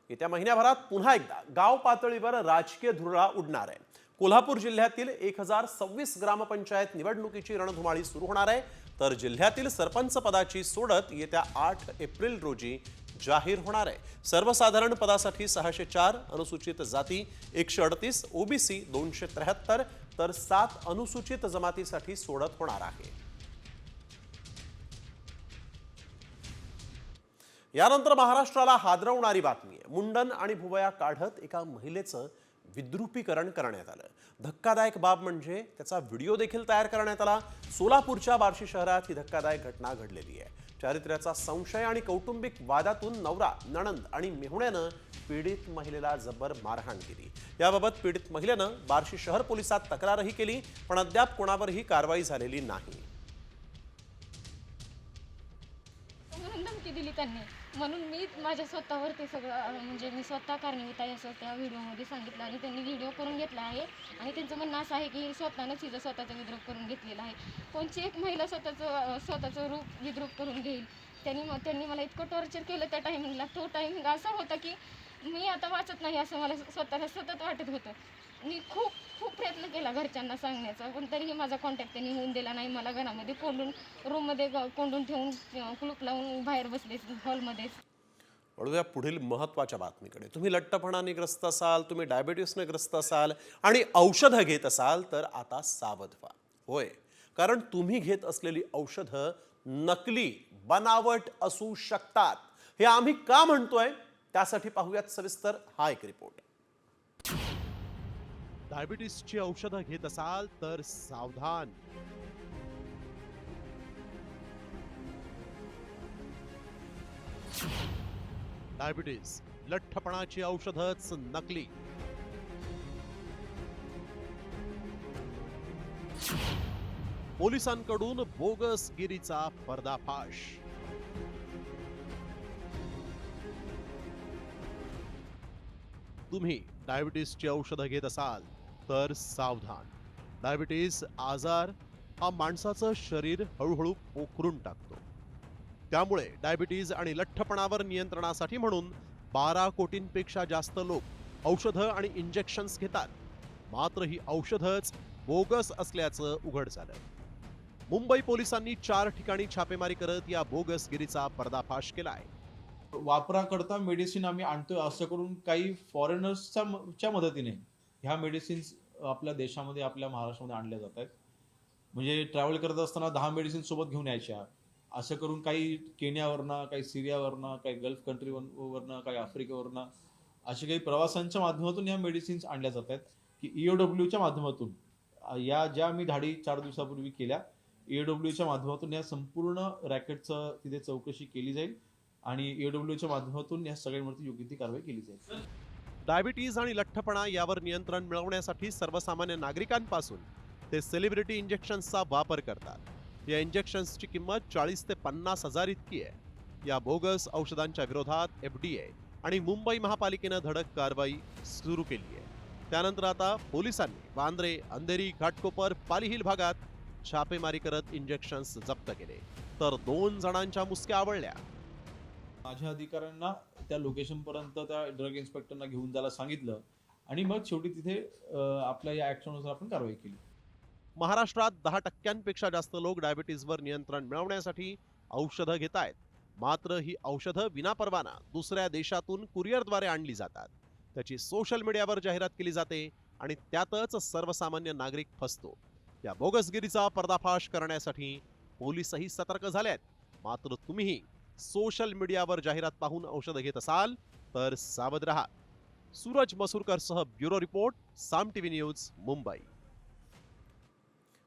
येत्या महिन्याभरात पुन्हा एकदा गाव पातळीवर राजकीय धुरळा उडणार आहे. कोल्हापूर जिल्ह्यातील 1026 ग्रामपंचायत निवडणुकीची रणधुमाळी सुरू होणार आहे, तर जिल्ह्यातील सरपंच पदाची सोडत येत्या 8 एप्रिल रोजी जाहीर होणार आहे. सर्वसाधारण पदासाठी 604, अनुसूचित जाती 138, ओबीसी 273, तर 7 अनुसूचित जमातीसाठी सोडत होणार आहे. यानंतर महाराष्ट्राला हादरवणारी बातमी आहे. मुंडन आणि भुवया काढत एका महिलेचं विद्रुपीकरण करण्यात आलं. धक्कादायक बाब म्हणजे त्याचा व्हिडिओ देखील तयार करण्यात आला. सोलापूरच्या बार्शी शहरात ही धक्कादायक घटना घडलेली आहे. चारित्र्याचा संशय आणि कौटुंबिक वादातून नवरा, नणंद आणि मेहुण्यानं पीडित महिलेला जबर मारहाण केली. याबाबत पीडित महिलेनं बार्शी शहर पोलिसात तक्रारही केली, पण अद्याप कोणावरही कारवाई झालेली नाही. धमकी दिली त्यांनी, म्हणून मी माझ्या स्वतःवर ते सगळं म्हणजे मी स्वतः कारणीभूत आहे असं त्या व्हिडिओमध्ये सांगितलं आणि त्यांनी व्हिडिओ करून घेतला आहे. आणि त्यांचं म्हणणं असं आहे की स्वतःनंच हिचं स्वतःचा विद्रूप करून घेतलेला आहे. कोणची एक महिला स्वतःचं रूप विद्रूप करून घेईल. त्यांनी मला इतकं टॉर्चर केलं त्या टायमिंगला. तो टायमिंग असा होता की मी आता वाचत नाही असं मला स्वतःला सतत वाटत होतं. मी खूप प्रयत्न केला घरच्यांना सांगण्याचा, पण तरीही माझा कॉन्टॅक्ट त्यांनी होऊन दिला नाही. मला घरामध्ये कोंडून रूममध्ये कोंडून ठेवून कुलूप लावून बाहेर बसले हॉलमध्ये. वळूया पुढील महत्त्वाच्या बातमीकडे. तुम्ही लठ्ठपणाने ग्रस्त असाल, तुम्ही डायबिटीसने ग्रस्त असाल आणि औषधं घेत असाल तर आता सावध व्हा. होय, कारण तुम्ही घेत असलेली औषधं नकली, बनावट असू शकतात. हे आम्ही का म्हणतोय त्यासाठी पाहूयात सविस्तर हा एक रिपोर्ट. डायबिटीसची औषधं घेत असाल तर सावधान. डायबिटीस, लठ्ठपणाची औषधच नकली. पोलिसांकडून बोगस गिरीचा पर्दाफाश. तुम्ही डायबिटीसची औषधं घेत असाल तर सावधान. डायबिटीस आजार हा माणसाचं शरीर हळूहळू पोखरून टाकतो. त्यामुळे डायबिटीज आणि लठ्ठपणावर नियंत्रणासाठी म्हणून 12 कोटींपेक्षा जास्त लोक औषधं आणि इंजेक्शन्स घेतात. मात्र ही औषधच बोगस असल्याचं उघड झालं. मुंबई पोलिसांनी 4 ठिकाणी छापेमारी करत या बोगसगिरीचा पर्दाफाश केलाय. वापराकरता मेडिसिन आम्ही आणतोय असं करून काही फॉरेनर्सच्या मदतीने ह्या मेडिसिन्स आपल्या देशामध्ये, आपल्या महाराष्ट्रामध्ये आणल्या जात आहेत. म्हणजे ट्रॅव्हल करत असताना 10 मेडिसिन सोबत घेऊन यायच्या, असं करून काही केनियावरनं, काही सिरियावरनं, काही गल्फ कंट्रीवरनं, काही आफ्रिकेवरनं असे काही प्रवासांच्या माध्यमातून या मेडिसिन्स आणल्या जात आहेत. की EOWच्या माध्यमातून या ज्या मी धाडी 4 दिवसापूर्वी केल्या, EOWच्या माध्यमातून या संपूर्ण रॅकेटचं तिथे चौकशी केली जाईल आणि EOWच्या माध्यमातून या सगळ्यांवरती योग्य ती कारवाई केली जाईल. डायबिटीज आणि लठ्ठपणा यावर नियंत्रण मिळवण्यासाठी सर्वसामान्य नागरिकांपासून ते सेलिब्रिटी इंजेक्शन्सचा वापर करतात. या इंजेक्शन्सची किंमत 40 ते 50 हजार इतकी आहे. या बोगस औषधांच्या विरोधात FDA आणि मुंबई महापालिकेनं धडक कारवाई सुरू केली आहे. त्यानंतर आता पोलिसांनी वांद्रे, अंधेरी, घाटकोपर, पाली हिल भागात छापेमारी करत इंजेक्शन्स जप्त केले, तर 2 जणांच्या मुसक्या आवळल्या. माझ्या अधिकाऱ्यांना त्या लोकेशन पर्यंत त्या ड्रग इन्स्पेक्टरना घेऊन जायला सांगितलं आणि मग शेवटी तिथे आपल्या या ऍक्शननुसार आपण कारवाई केली. महाराष्ट्रात 10% जास्त लोक डायबिटीजवर नियंत्रण मिळवण्यासाठी औषधं घेत आहेत. मात्र ही औषधं विनापरवाना दुसऱ्या देशातून कुरिअरद्वारे आणली जातात. त्याची सोशल मीडियावर जाहिरात केली जाते आणि त्यातच सर्वसामान्य नागरिक फसतो. या बोगसगिरीचा पर्दाफाश करण्यासाठी पोलीसही सतर्क झाले आहेत. मात्र तुम्हीही सोशल मीडियावर जाहिरात पाहून औषधं घेत असाल तर सावध राहा. सूरज मसूरकर सह ब्युरो रिपोर्ट, साम टीव्ही न्यूज, मुंबई.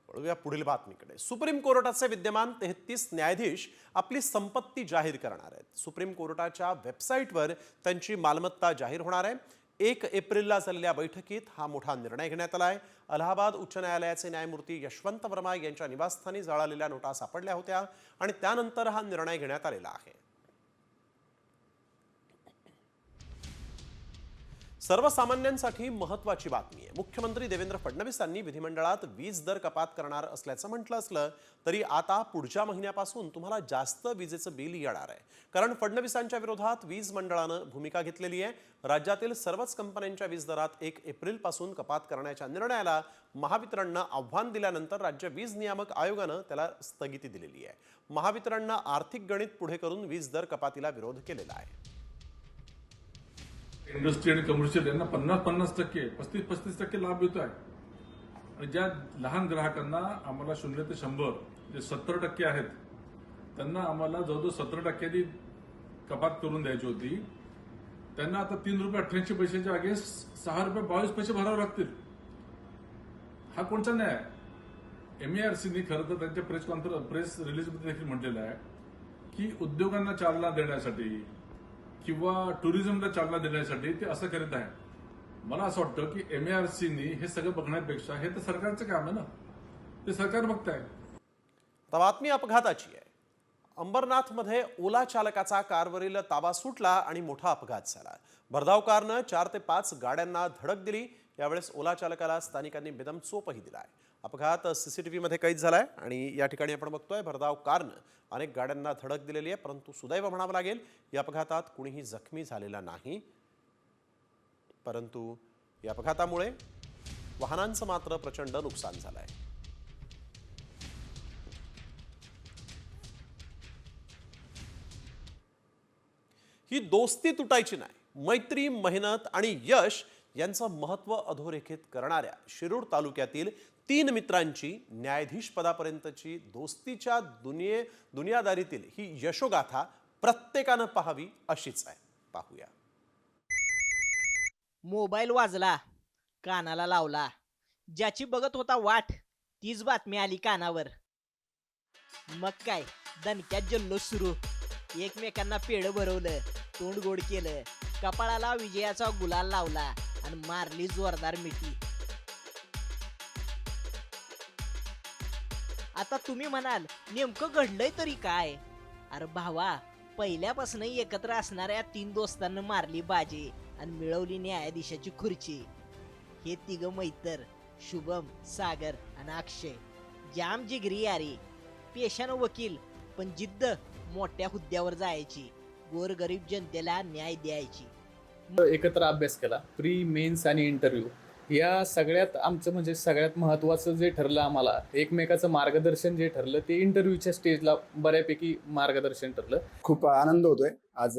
वळूया पुढील बातमीकडे. सुप्रीम कोर्टाचे विद्यमान 33 न्यायाधीश आपली संपत्ती जाहीर करणार आहेत. सुप्रीम कोर्टाच्या वेबसाईटवर त्यांची मालमत्ता जाहीर होणार आहे. 1 एप्रिलला झालेल्या बैठकीत हा मोठा निर्णय घेण्यात आला आहे. अलाहाबाद उच्च न्यायालयाचे न्यायमूर्ती यशवंत वर्मा यांच्या निवासस्थानी जळालेल्या नोटा सापडल्या होत्या आणि त्यानंतर हा निर्णय घेण्यात आलेला आहे. सर्वसामान्यांसाठी महत्त्वाची बातमी आहे. मुख्यमंत्री देवेंद्र फडणवीसांनी विधिमंडळात वीज दर कपात करणार असल्याचं म्हटलं असलं तरी आता पुढच्या महिन्यापासून तुम्हाला जास्त विजेचं बिल येणार आहे. कारण फडणवीसांच्या विरोधात वीज मंडळानं भूमिका घेतलेली आहे. राज्यातील सर्वच कंपन्यांच्या वीज दरात 1 एप्रिलपासून कपात करण्याच्या निर्णयाला महावितरणनं आव्हान दिल्यानंतर राज्य वीज नियामक आयोगानं त्याला स्थगिती दिलेली आहे. महावितरणनं आर्थिक गणित पुढे करून वीज दर कपातीला विरोध केलेला आहे. इंडस्ट्री आणि कमर्शियल यांना 50-50%, 35-35% लाभ मिळतो आहे. आणि ज्या लहान ग्राहकांना आम्हाला 0 ते 100 जे 70% आहेत त्यांना आम्हाला जवळजवळ 17% कपात करून द्यायची होती. त्यांना आता ₹3.88 जागे ₹6.22 भरावे लागतील. हा कोणता न्याय? MERCने खरं तर त्यांच्या प्रेस रिलीजमध्ये देखील म्हटलेलं आहे की उद्योगांना चालना देण्यासाठी किंवा टुरिझमला चालना देण्यासाठी ते असं करीत आहे. मला असं वाटतं की MERCने हे सगळं बघण्यापेक्षा हे तर सरकारचं काम आहे ना, ते सरकार बघताय. आता बातमी अपघाताची आहे. अंबरनाथमध्ये ओला चालकाचा कारवरील ताबा सुटला आणि मोठा अपघात झाला. भरधाव कारनं 4 ते 5 गाड्यांना धडक दिली. यावेळेस ओला चालकाला स्थानिकांनी बेदम चोपही दिलाय. अपघात CCTVमध्ये कैद झालाय आणि या ठिकाणी आपण बघतोय भरधाव कारनं अनेक गाड्यांना धडक दिलेली आहे. परंतु सुदैव म्हणावं लागेल या अपघातात कुणीही जखमी झालेला नाही. परंतु या अपघातामुळे वाहनांचं मात्र प्रचंड नुकसान झालंय. ही दोस्ती तुटायची नाही. मैत्री, मेहनत आणि यश यांचं महत्त्व अधोरेखित करणाऱ्या शिरूर तालुक्यातील 3 मित्रांची न्यायाधीश पदापर्यंतची दोस्तीच्या दुनियादारीतील ही यशोगाथा प्रत्येकानं पाहावी अशीच आहे. पाहूया. मोबाईल वाजला, कानाला लावला, ज्याची बघत होता वाट तीच बातमी आली कानावर. मग काय दणक्यात जल्लोष सुरू. एकमेकांना पेढं भरवलं, तोंड गोड केलं, कपाळाला विजयाचा गुलाल लावला आणि मारली जोरदार मिठी. आता तुम्ही म्हणाल नेमकं घडलंय तरी काय? अरे भावा, पहिल्यापासून एकत्र असणाऱ्या 3 दोस्तांना मारली बाजी आणि मिळवली न्यायाधीशाची खुर्ची. हे 3 मैत्र शुभम, सागर आणि अक्षय जाम जिगरी यारी. पेशानं वकील पण जिद्द मोठ्या हुद्द्यावर जायची, गोरगरीब जनतेला न्याय द्यायची. एकत्र अभ्यास केला, प्री, मेन्स आणि इंटरव्ह्यू. या सगळ्यात आमचं म्हणजे सगळ्यात महत्त्वाचं जे ठरलं आम्हाला, एकमेकाचं मार्गदर्शन जे ठरलं ते इंटरव्ह्यूच्या स्टेजला बऱ्यापैकी मार्गदर्शन ठरलं. खूप आनंद होतोय. आज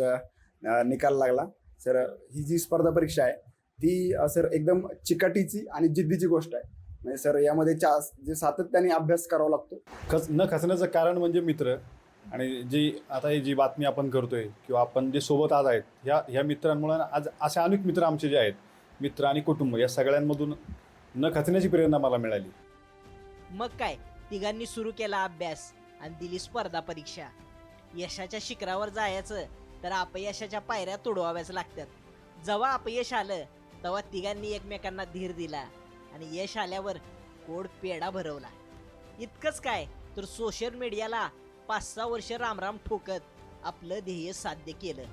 निकाल लागला. सर, ही जी स्पर्धा परीक्षा आहे ती सर एकदम चिकाटीची आणि जिद्दीची गोष्ट आहे. म्हणजे सर यामध्ये जे सातत्याने अभ्यास करावा लागतो. न खचण्याचं कारण म्हणजे मित्र. आणि जी बातमी आपण करतोय किंवा आपण जे सोबत आज आहेत ह्या मित्रांमुळे आज असे अनेक मित्र आमचे जे आहेत, मित्र आणि कुटुंब, या सगळ्यांमधून न खचण्याची प्रेरणा मला मिळाली. मग काय, 3घांनी सुरू केला अभ्यास आणि दिली स्पर्धा परीक्षा. यशाच्या शिखरावर जायचं तर अपयशाच्या पायऱ्या तोडवाव्याच लागतात. जेव्हा अपयश आलं तेव्हा 3घांनी एकमेकांना धीर दिला आणि यश आल्यावर गोड पेढा भरवला. इतकंच काय तर सोशल मीडियाला 5-6 वर्ष रामराम ठोकत आपलं ध्येय साध्य केलं.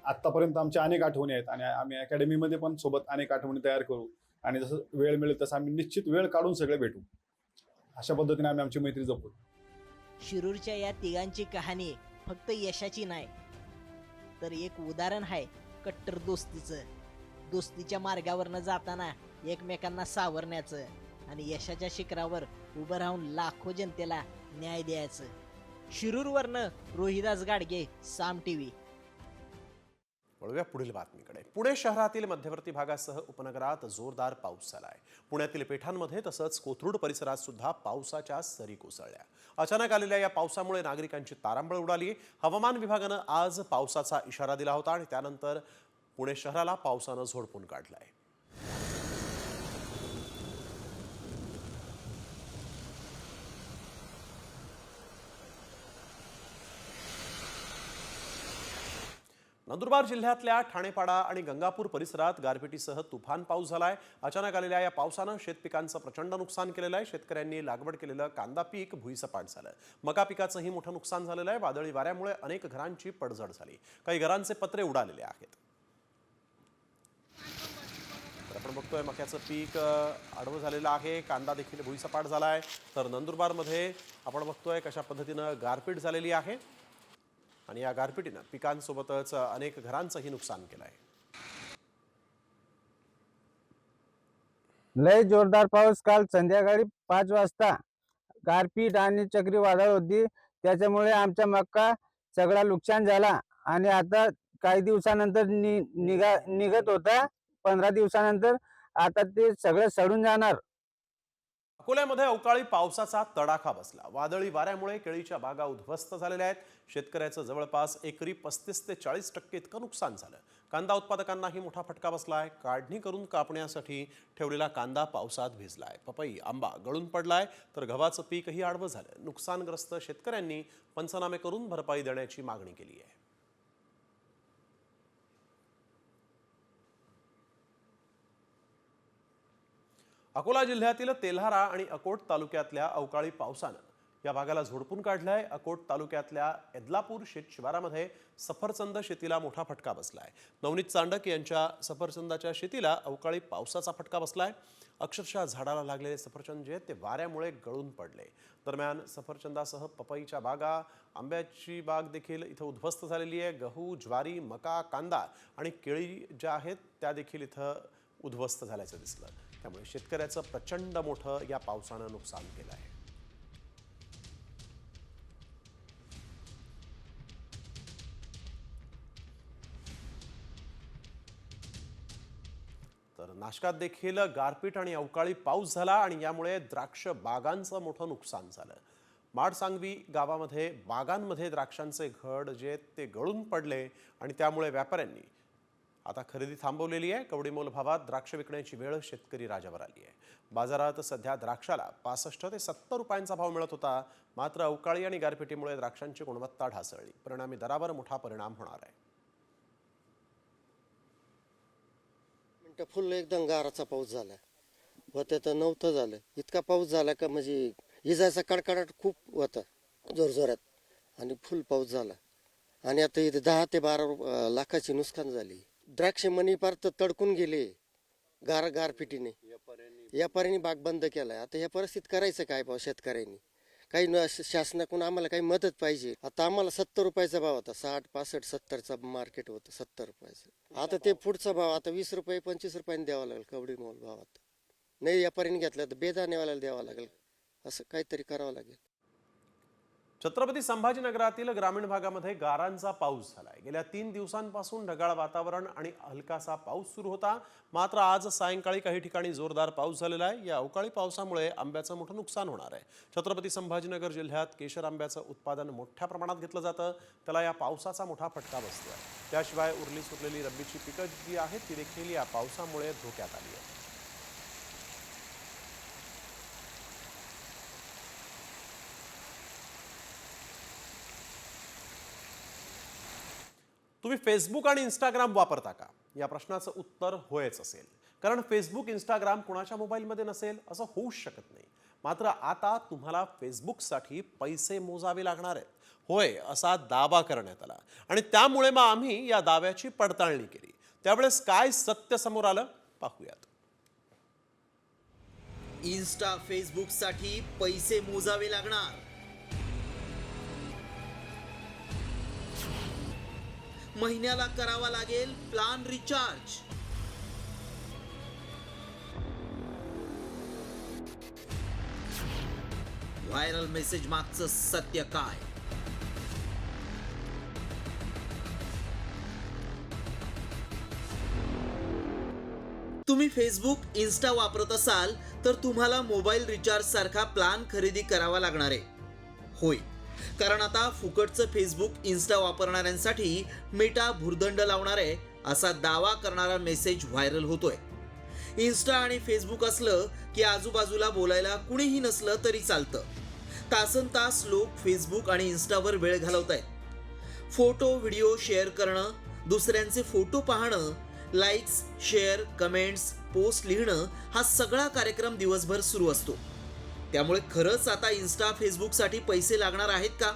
आत्तापर्यंत आमच्या अनेक आठवणी आहेत आणि आम्ही अकॅडमीमध्ये पण सोबत अनेक आठवणी तयार करू आणि जसं वेळ मिळेल तसं आम्ही निश्चित वेळ काढून सगळे भेटू. अशा पद्धतीने आम्ही आमची मैत्री जपू. शिरूरच्या या तिघांची कहाणी फक्त यशाची नाही, तर एक उदाहरण आहे कट्टर दोस्तीचं. दोस्तीच्या मार्गावरनं जाताना एकमेकांना सावरण्याचं आणि यशाच्या शिखरावर उभं राहून लाखो जनतेला न्याय द्यायचं. शिरूरवरनं रोहिदास गाडगे, साम टीव्ही. वळूया पुढील बातमीकडे. पुणे शहरातील मध्यवर्ती भागासह उपनगरात जोरदार पाऊस झालाय. पुण्यातील पेठांमध्ये तसंच कोथरूड परिसरात सुद्धा पावसाच्या सरी कोसळल्या. अचानक आलेल्या या पावसामुळे नागरिकांची तारांबळ उडाली. हवामान विभागानं आज पावसाचा इशारा दिला होता आणि त्यानंतर पुणे शहराला पावसानं झोडपून काढलंय. नंदुरबार जिल्ह्यातल्या ठाणेपाडा आणि गंगापूर परिसरात गारपिटीसह तुफान पाऊस झालाय. अचानक आलेल्या या पावसानं शेतपिकांचं प्रचंड नुकसान केलेलं आहे. शेतकऱ्यांनी लागवड केलेलं कांदा पीक भुईसपाट झालं. मका पिकाचंही मोठं नुकसान झालेलं आहे. वादळी वाऱ्यामुळे अनेक घरांची पडझड झाली. काही घरांचे पत्रे उडालेले आहेत. आपण बघतोय मक्याचं पीक आडवं झालेलं आहे. कांदा देखील भुईसपाट झालाय. तर नंदुरबारमध्ये आपण बघतोय कशा पद्धतीनं गारपीट झालेली आहे आणि या गारपिटीनं पिकांसोबतच अनेक घरांचंही नुकसान केलं आहे. लय जोरदार पाऊस काल संध्याकाळी 5 वाजता गारपीट आणि चक्रीवादळ होती. त्याच्यामुळे आमचा मक्का सगळा नुकसान झाला आणि आता काही दिवसानंतर निघत होता. 15 दिवसानंतर आता ते सगळं सडून जाणार. अकोल्यामध्ये अवकाळी पावसाचा तडाखा बसला. वादळी वाऱ्यामुळे केळीच्या बागा उद्ध्वस्त झालेल्या आहेत. शेतकऱ्याचं जवळपास एकरी 35 ते 40% इतकं नुकसान झालं. कांदा उत्पादकांनाही मोठा फटका बसलाय. काढणी करून कापण्यासाठी ठेवलेला कांदा पावसात भिजलाय. पपई, आंबा गळून पडलाय तर गव्हाचं पीकही आडवं झालं. नुकसानग्रस्त शेतकऱ्यांनी पंचनामे करून भरपाई देण्याची मागणी केली आहे. अकोला जिल्ह्यातील तेल्हारा आणि अकोट तालुक्यातल्या अवकाळी पावसानं या भागाला झोडपून काढलाय. अकोट तालुक्यातल्या एदलापूर शेत शिवारामध्ये सफरचंद शेतीला मोठा फटका बसलाय. नवनीत चांडक यांच्या सफरचंदाच्या शेतीला अवकाळी पावसाचा फटका बसलाय. अक्षरशः झाडाला लागलेले सफरचंद जे ते वाऱ्यामुळे गळून पडले. दरम्यान सफरचंदासह पपईच्या बागा, आंब्याची बाग देखील इथं उद्ध्वस्त झालेली आहे. गहू, ज्वारी, मका, कांदा आणि केळी ज्या आहेत त्या देखील इथं उद्ध्वस्त झाल्याचं दिसलं. त्यामुळे शेतकऱ्याचं प्रचंड मोठं या पावसानं नुकसान केलं आहे. तर नाशकात देखील गारपीट आणि अवकाळी पाऊस झाला आणि यामुळे द्राक्ष बागांचं मोठं नुकसान झालं. माडसांगवी गावामध्ये बागांमध्ये द्राक्षांचे घड जे ते गळून पडले आणि त्यामुळे व्यापाऱ्यांनी आता खरेदी थांबवलेली आहे. कवडीमोल भावात द्राक्ष विकण्याची वेळ शेतकरी राजावर आली आहे. बाजारात सध्या द्राक्षाला 65 ते 70 रुपयांचा भाव मिळत होता. मात्र अवकाळी आणि गारपिटीमुळे द्राक्षांची गुणवत्ता ढासळली. परिणामी दरावर मोठा परिणाम होणार आहे. फुल एकदम गाराचा पाऊस झाला होता तर नव्हतं झालं. इतका पाऊस झाला का म्हणजे इजाचा कडकडाट खूप होता जोरजोरात आणि फुल पाऊस झाला आणि आता इथे 10 ते 12 लाखाची नुकसान झाली. द्राक्ष मनी पार तर तडकून गेले गारपिटीने. व्यापाऱ्यांनी बाग बंद केलाय. आता या परिस्थितीत करायचं काय भाऊ शेतकऱ्यांनी? काही न शासनाकडून आम्हाला काही मदत पाहिजे. आता आम्हाला 70 रुपयाचा भाव होता. 60, 65, 70चा मार्केट होतं 70 रुपयाचं. आता ते पुढचा भाव आता 20 रुपये 25 रुपयांनी द्यावा लागेल कवडी मोल भावात. नाही व्यापाऱ्यांनी घेतला तर बेदानेवाल्याला द्यावा लागेल. असं काहीतरी करावं लागेल. छत्रपती संभाजीनगरातील ग्रामीण भागामध्ये गारांचा पाऊस झालाय. गेल्या 3 दिवसांपासून ढगाळ वातावरण आणि हलकासा पाऊस सुरू होता. मात्र आज सायंकाळी काही ठिकाणी जोरदार पाऊस झालेला आहे. या अवकाळी पावसामुळे आंब्याचं मोठं नुकसान होणार आहे. छत्रपती संभाजीनगर जिल्ह्यात केशर आंब्याचं उत्पादन मोठ्या प्रमाणात घेतलं जातं. त्याला या पावसाचा मोठा फटका बसतोय. त्याशिवाय उरली सुरलेली रब्बीची पिकं जी आहेत ती देखील या पावसामुळे धोक्यात आली आहे. तुम्ही फेसबुक आणि इंस्टाग्राम वापरता का? या प्रश्नाचं उत्तर होयच असेल. कारण फेसबुक, इंस्टाग्राम कुणाच्या मोबाईलमध्ये नसेल असं होऊच शकत नाही. मात्र आता तुम्हाला फेसबुकसाठी पैसे मोजावे लागणार आहेत. होय असा दावा करण्यात आला आणि त्यामुळे मग आम्ही या दाव्याची पडताळणी केली. त्यावेळेस काय सत्य समोर आलं पाहूयात. इन्स्टा फेसबुक साठी पैसे मोजावे लागणार. महिन्याला करावा लागेल प्लान रिचार्ज. व्हायरल मेसेज मागचं सत्य काय? तुम्ही फेसबुक इन्स्टा वापरत असाल तर तुम्हाला मोबाईल रिचार्ज सारखा प्लान खरेदी करावा लागणार आहे. होय, कारण आता फुकटचं फेसबुक इन्स्टा वापरणाऱ्यांसाठी मेटा भुर्दंड लावणार आहे असा दावा करणारा मेसेज व्हायरल होतोय. इन्स्टा आणि फेसबुक असलं की आजूबाजूला बोलायला कुणीही नसलं तरी चालतं. तासन तास लोक फेसबुक आणि इन्स्टावर वेळ घालवत आहेत. फोटो व्हिडिओ शेअर करणं, दुसऱ्यांचे फोटो पाहणं, लाईक्स, शेअर, कमेंट्स, पोस्ट लिहिणं हा सगळा कार्यक्रम दिवसभर सुरू असतो. त्यामुळे खरंच आता इन्स्टा फेसबुकसाठी पैसे लागणार आहेत का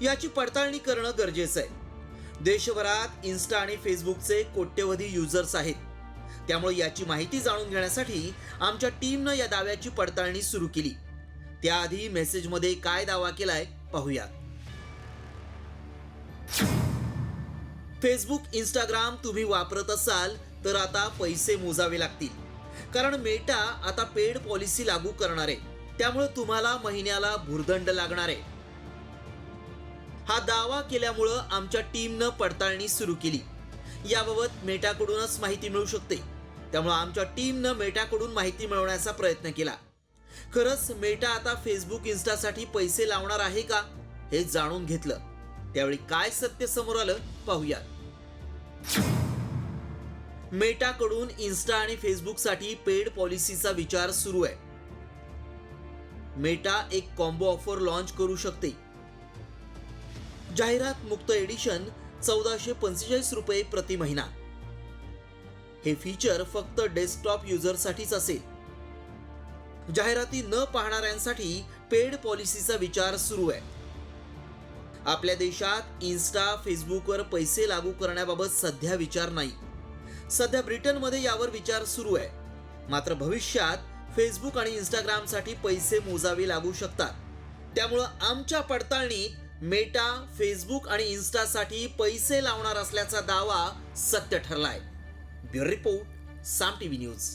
याची पडताळणी करणं गरजेचं आहे. देशभरात इन्स्टा आणि फेसबुकचे कोट्यवधी युजर्स आहेत. त्यामुळे याची माहिती जाणून घेण्यासाठी आमच्या टीमनं या दाव्याची पडताळणी सुरू केली. त्याआधी मेसेजमध्ये काय दावा केलाय पाहूया. फेसबुक, इंस्टाग्राम तुम्ही वापरत असाल तर आता पैसे मोजावे लागतील, कारण मेटा आता पेड पॉलिसी लागू करणार आहे. त्यामुळे तुम्हाला महिन्याला भुर्दंड लागणार आहे. हा दावा केल्यामुळं आमच्या टीमनं पडताळणी सुरू केली. याबाबत मेटाकडूनच माहिती मिळू शकते. त्यामुळे आमच्या टीमनं मेटाकडून माहिती मिळवण्याचा प्रयत्न केला. खरंच मेटा आता फेसबुक, इन्स्टासाठी पैसे लावणार आहे का हे जाणून घेतलं. त्यावेळी काय सत्य समोर आलं पाहूया. मेटाकडून इन्स्टा आणि फेसबुकसाठी पेड पॉलिसीचा विचार सुरू आहे. मेटा एक कॉम्बो ऑफर लॉन्च करू शकते. जाहिरात मुक्त एडिशन 1445 रुपये प्रति महिना. हे फीचर फक्त डेस्कटॉप युजरसाठीच असेल. जाहिराती न पाहणाऱ्यांसाठी पेड पॉलिसीचा विचार सुरू आहे. आपल्या देशात इन्स्टा, फेसबुकवर पैसे लागू करण्याबाबत सध्या विचार नाही. सध्या ब्रिटनमध्ये यावर विचार सुरू आहे. मात्र भविष्यात फेसबुक आणि इंस्टाग्रामसाठी पैसे मोजावे लागू शकतात. त्यामुळं आमच्या पडताळणीत मेटा, फेसबुक आणि इन्स्टासाठी पैसे लावणार असल्याचा दावा सत्य ठरलाय. ब्युरो रिपोर्ट, साम टीव्ही न्यूज.